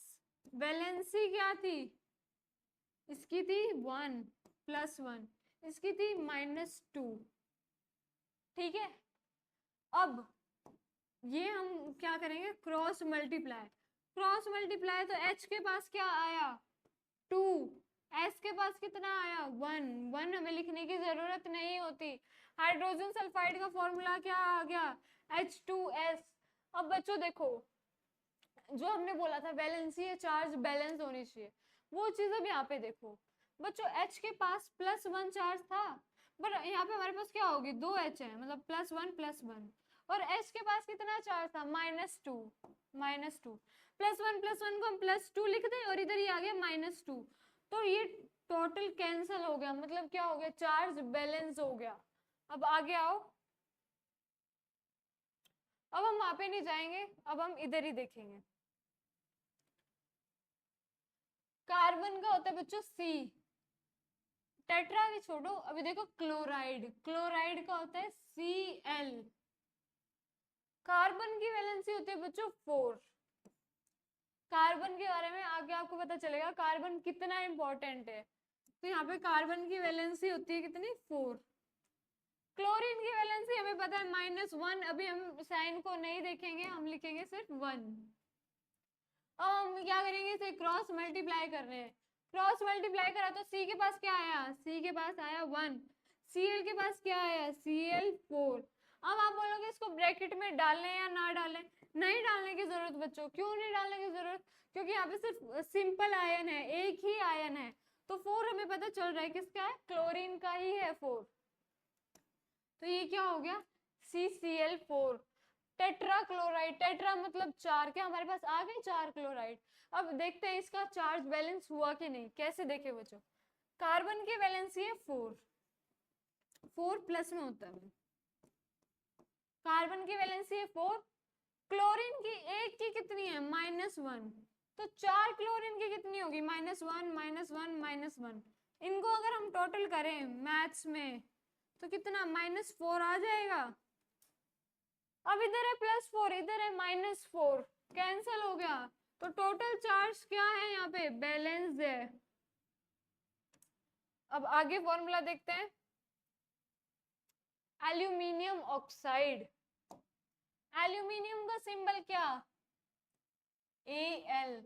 वैलेंसी क्या थी इसकी, थी 1 + 1, इसकी थी -2। ठीक है, अब ये हम क्या करेंगे, क्रॉस मल्टीप्लाई। क्रॉस मल्टीप्लाई तो H के पास क्या आया 2, S के पास कितना आया 1, 1 हमें लिखने की जरूरत नहीं होती। हाइड्रोजन सल्फाइड का फॉर्मूला क्या आ गया, H2S। अब बच्चों देखो, जो हमने बोला था वैलेंसी है, चार्ज बैलेंस होनी चाहिए, वो चीज अब यहाँ पे देखो बच्चों, H के पास +1 चार्ज था, पर यहाँ पे हमारे पास क्या होगी, 2H है, मतलब +1 + 1। और H के पास कितना चार्ज था, -2, -2। +1 + 1 को हम +2 लिख दें, और इधर ही आ गया -2, तो ये टोटल कैंसिल हो गया, मतलब क्या हो गया, चार्ज बैलेंस हो गया। अब आगे आओ, अब हम वहां पे नहीं जाएंगे, अब हम इधर ही देखेंगे। कार्बन का होता है बच्चों C, टेट्रा भी छोड़ो, अभी देखो क्लोराइड, क्लोराइड का होता है Cl। कार्बन की वैलेंसी होती है बच्चों 4। कार्बन के बारे में आगे आपको पता चलेगा कार्बन कितना इंपॉर्टेंट है। तो यहाँ पे कार्बन की वैलेंसी होती है कितनी, 4। क्लोरीन की वैलेंसी हमें पता है -1, अभी हम साइन को नहीं देखेंगे, हम लिखेंगे सिर्फ 1। अब हम क्या करेंगे, इसे क्रॉस मल्टीप्लाई कर रहे हैं। क्रॉस मल्टीप्लाई करा तो C के पास क्या आया, C के पास आया 1, Cl के पास क्या आया, Cl4। अब आप बोलोगे इसको ब्रैकेट में डालें या ना डालें, नहीं डालने की जरूरत बच्चों। क्यों नहीं डालने की जरूरत, क्योंकि यहाँ पे सिर्फ सिंपल आयन है, एक ही आयन है, तो 4 हमें पता चल रहा है किसका है, क्लोरीन का ही है 4। तो ये क्या हो गया, CCl4। टेट्रा क्लोराइड, टेट्रा मतलब 4, क्या हमारे पास आ गए 4 क्लोराइड। अब देखते हैं इसका चार्ज बैलेंस हुआ कि नहीं, कैसे देखे बच्चों। कार्बन की वैलेंसी है 4, 4 प्लस में होता है, कार्बन की वैलेंसी है 4, क्लोरीन की एक की कितनी है, -1, तो 4 क्लोरीन की कितनी होगी, -1 -1 -1। इनको अगर हम टोटल करें मैथ्स में तो कितना, -4 आ जाएगा। अब इधर है +4, इधर है -4, कैंसिल हो गया, तो टोटल चार्ज क्या है यहाँ पे, बैलेंस है। अब आगे फॉर्मूला देखते हैं, एल्यूमिनियम ऑक्साइड। एल्यूमिनियम का सिंबल क्या, Al।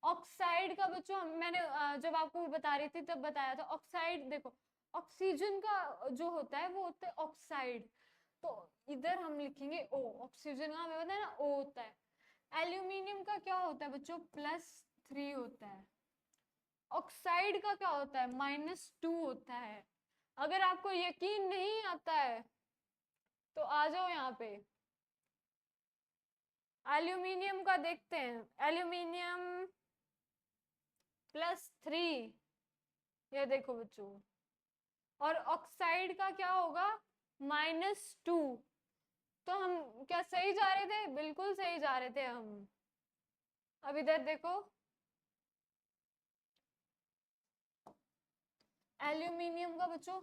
ऑक्साइड का बच्चों मैंने जब आपको बता रही थी तब बताया था, ऑक्साइड देखो, ऑक्सीजन का जो होता है वो होता है ऑक्साइड, तो इधर हम लिखेंगे O। ऑक्सीजन का हमें पता है ना O होता है। एल्यूमिनियम का क्या होता है बच्चों, +3 होता है। ऑक्साइड का क्या होता है, -2 होता है। अगर आपको यकीन नहीं आता है तो आ जाओ यहाँ पे, एल्यूमिनियम का देखते हैं, एल्यूमिनियम +3, ये देखो बच्चों। और ऑक्साइड का क्या होगा, -2। तो हम क्या सही जा रहे थे, बिल्कुल सही जा रहे थे हम। अब इधर देखो, एल्यूमिनियम का बच्चों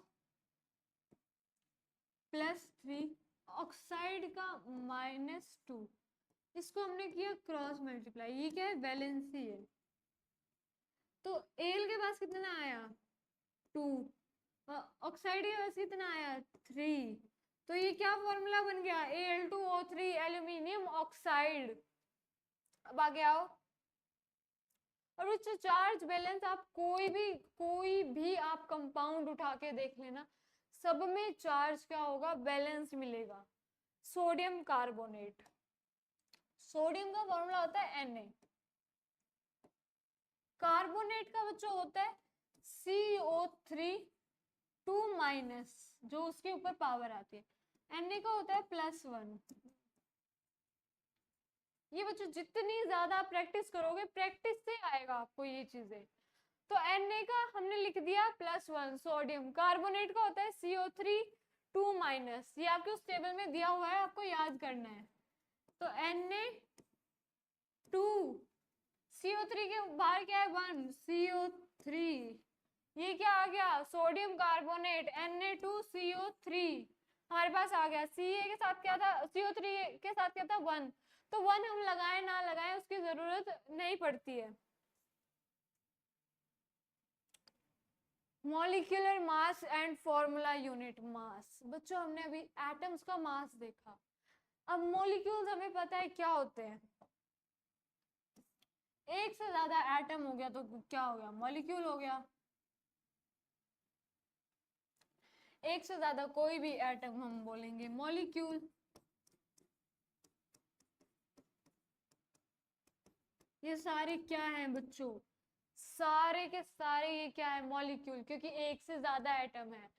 +3, ऑक्साइड का -2, इसको हमने किया क्रॉस मल्टीप्लाई, ये क्या है, वैलेंसी है। तो एल के पास कितना आया 2, ऑक्साइड के पास कितना आया 3, तो ये क्या फॉर्मूला बन गया, Al2O3, एल्यूमिनियम ऑक्साइड। अब आगे आओ, और बच्चों चार्ज बैलेंस आप कोई भी आप कंपाउंड उठा के देख लेना, सब में चार्ज क्या होगा, बैलेंस मिलेगा। सोडियम कार्बोनेट, सोडियम का फॉर्मूला होता है Na, कार्बोनेट का बच्चों होता है CO3 2 जो उसके ऊपर पावर आती है, Na का होता है +1। ये बच्चों जितनी ज्यादा प्रैक्टिस करोगे, प्रैक्टिस से आएगा आपको ये चीजें। तो Na का हमने लिख दिया +1 सोडियम, कार्बोनेट का होता है CO3 2 ये आपके उस टेबल में दिया हुआ है, आपको याद करना है। तो Na2 CO3 के बाहर क्या है 1 CO3, ये क्या आ गया सोडियम कार्बोनेट Na2CO3 हमारे पास आ गया। Ca के साथ क्या था, CO3 के साथ क्या था 1, तो 1 हम लगाए ना लगाए उसकी जरूरत नहीं पड़ती है। Molecular mass and formula unit mass, बच्चों हमने अभी एटम्स का मास देखा, अब मॉलिक्यूल्स हमें पता है क्या होते हैं। एक से ज्यादा एटम हो गया तो क्या हो गया, मॉलिक्यूल हो गया। एक से ज्यादा कोई भी एटम हम बोलेंगे मॉलिक्यूल। ये सारे क्या हैं बच्चों, सारे के सारे ये क्या है मॉलिक्यूल, क्योंकि एक से ज्यादा एटम है।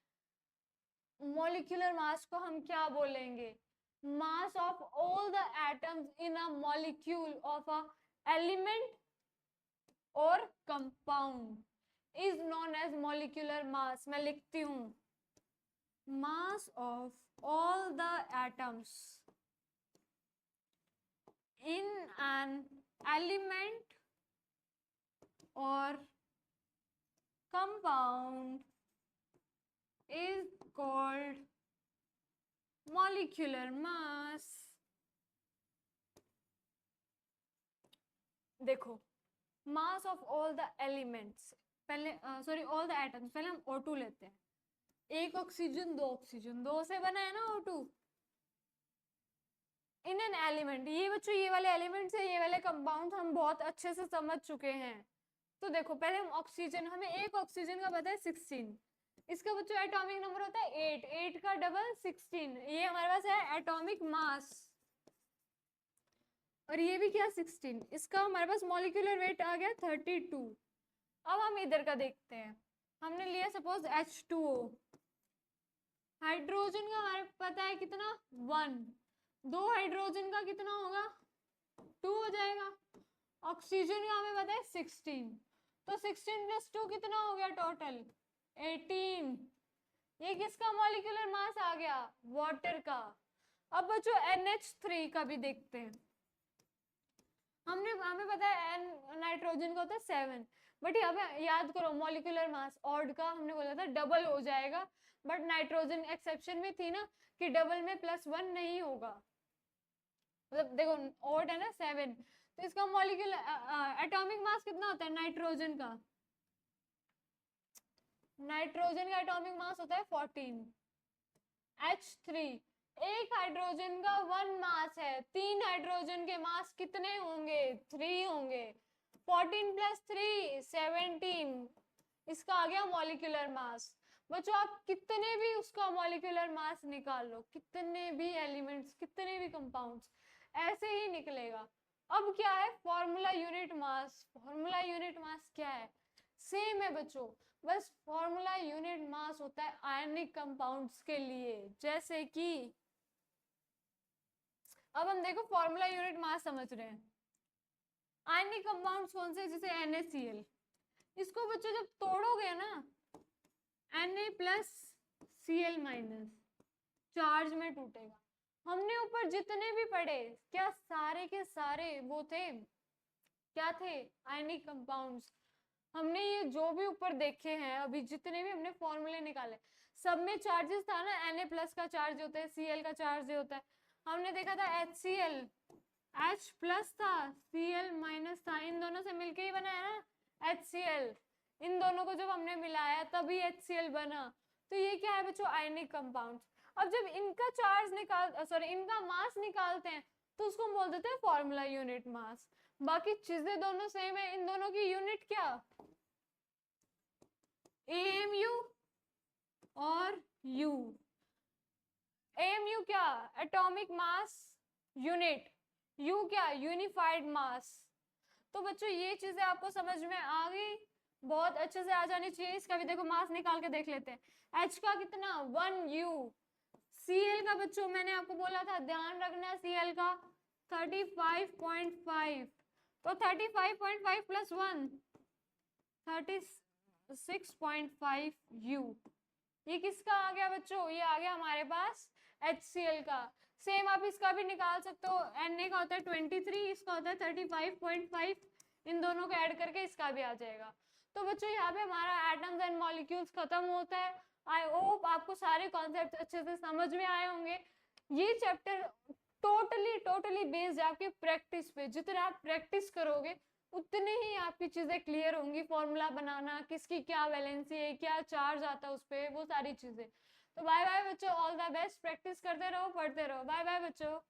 मॉलिक्यूलर मास को हम क्या बोलेंगे, mass of all the atoms in a molecule of a element और compound is known as molecular mass. मैं लिखती हूं, mass of all the atoms in an element or compound is called molecular mass। देखो mass of all the elements, पहले sorry all the atoms, पहले हम O2 लेते हैं, एक ऑक्सीजन दो ऑक्सीजन, दो से बना है ना O2। इन एन एलिमेंट, ये बच्चों ये वाले एलिमेंट्स है, ये वाले कंपाउंड हम बहुत अच्छे से समझ चुके हैं। तो देखो पहले हम ऑक्सीजन, हमें एक ऑक्सीजन का पता है 16, इसका बच्चों एटॉमिक नंबर होता है 8, 8 का डबल 16, ये हमारे पास है एटॉमिक मास। और ये भी क्या 16, इसका हमारे पास मॉलिक्यूलर वेट आ गया 32। अब हम इधर का देखते हैं, हमने लिया सपोज H2O, हाइड्रोजन का हमारे पता है कितना 1, 2 हाइड्रोजन का कितना होगा 2 हो जाएगा। ऑक्सीजन का हमें पता है 16, तो 16 + 2 कितना हो गया टोटल 18। ये किसका मॉलिक्यूलर मास आ गया, वाटर का। अब बच्चों NH3 का भी देखते हैं, हमें पता है नाइट्रोजन का होता है 7, बट यहाँ पे याद करो मॉलिक्यूलर मास ऑड का हमने बोला था डबल हो जाएगा, बट नाइट्रोजन एक्सेप्शन में थी ना कि डबल में +1 नहीं होगा, मतलब देखो ऑड है ना 7, तो इसका मॉलिक्यूलर एटॉमिक मास कितना होता है नाइट्रोजन का, नाइट्रोजन का एटॉमिक मास होता है 14। H3 एक हाइड्रोजन का 1 मास है, 3 हाइड्रोजन के मास कितने होंगे 3 होंगे, 14 + 3 17, इसका आ गया मॉलिक्यूलर मास। बच्चों आप कितने भी उसका मॉलिक्यूलर मास निकाल लो, कितने भी एलिमेंट्स, कितने भी कंपाउंड्स, ऐसे ही निकलेगा। अब क्या है formula unit mass, formula unit mass क्या है, सेम है बच्चों, बस फॉर्मूला यूनिट मास होता है आयनिक कंपाउंड्स के लिए। जैसे कि अब हम देखो फॉर्मूला यूनिट मास समझ रहे हैं, आयनिक कंपाउंड्स कौन से, जैसे NaCl, इसको बच्चों जब तोड़ोगे ना Na+Cl- चार्ज में टूटेगा। हमने ऊपर जितने भी पढ़े क्या सारे के सारे वो थे, क्या थे आयनिक कंपाउंड्स। हमने ये जो भी ऊपर देखे हैं अभी जितने भी हमने फॉर्मूले निकाले, सब में चार्जेस था ना, Na+ का चार्ज होता है, Cl का चार्ज होता है। हमने देखा था HCl H+ था, Cl- था, इन दोनों से मिलके ही बना है ना HCl। इन दोनों को जब हमने मिलाया तभी HCl बना। तो ये क्या है बच्चों आयनिक कंपाउंड्स। अब जब इनका चार्ज इनका मास निकालते हैं तो उसको हम बोल देते हैं फॉर्मूला यूनिट मास। बाकी चीजें दोनों सेम है, इन दोनों की यूनिट क्या AMU और U। AMU W क्या, एटॉमिक मास यूनिट, U क्या, यूनिफाइड मास। तो बच्चों ये चीजें आपको समझ में आ गई, बहुत अच्छे से आ जानी चाहिए। इसका भी देखो मास निकाल के देख लेते हैं। H का कितना 1U, Cl का बच्चों मैंने आपको बोला था ध्यान रखना, Cl का 35.5, तो 35.5 प्लस 1 36.5U। ये किसका आ गया बच्चों, ये आ गया हमारे पास HCl का। सेम आप इसका भी निकाल सकते हो, Na का होता है 23, इसका होता है 35.5, इन दोनों को ऐड करके इसका भी आ जाएगा। तो बच्चों यहाँ पे हमारा एटम्स एंड मॉलिक्यूल्स खत्म होता है। आई होप आपको सारे कॉन्सेप्ट अच्छे से समझ में आए होंगे। ये चैप्टर टोटली बेस्ड आपके प्रैक्टिस पे, जितने आप प्रैक्टिस करोगे उतने ही आपकी चीजें क्लियर होंगी। फॉर्मूला बनाना, किसकी क्या वैलेंसी है, क्या चार्ज आता है उस पर, वो सारी चीजें। तो बाय बाय बच्चों, ऑल द बेस्ट, प्रैक्टिस करते रहो, पढ़ते रहो। बाय बाय बच्चों।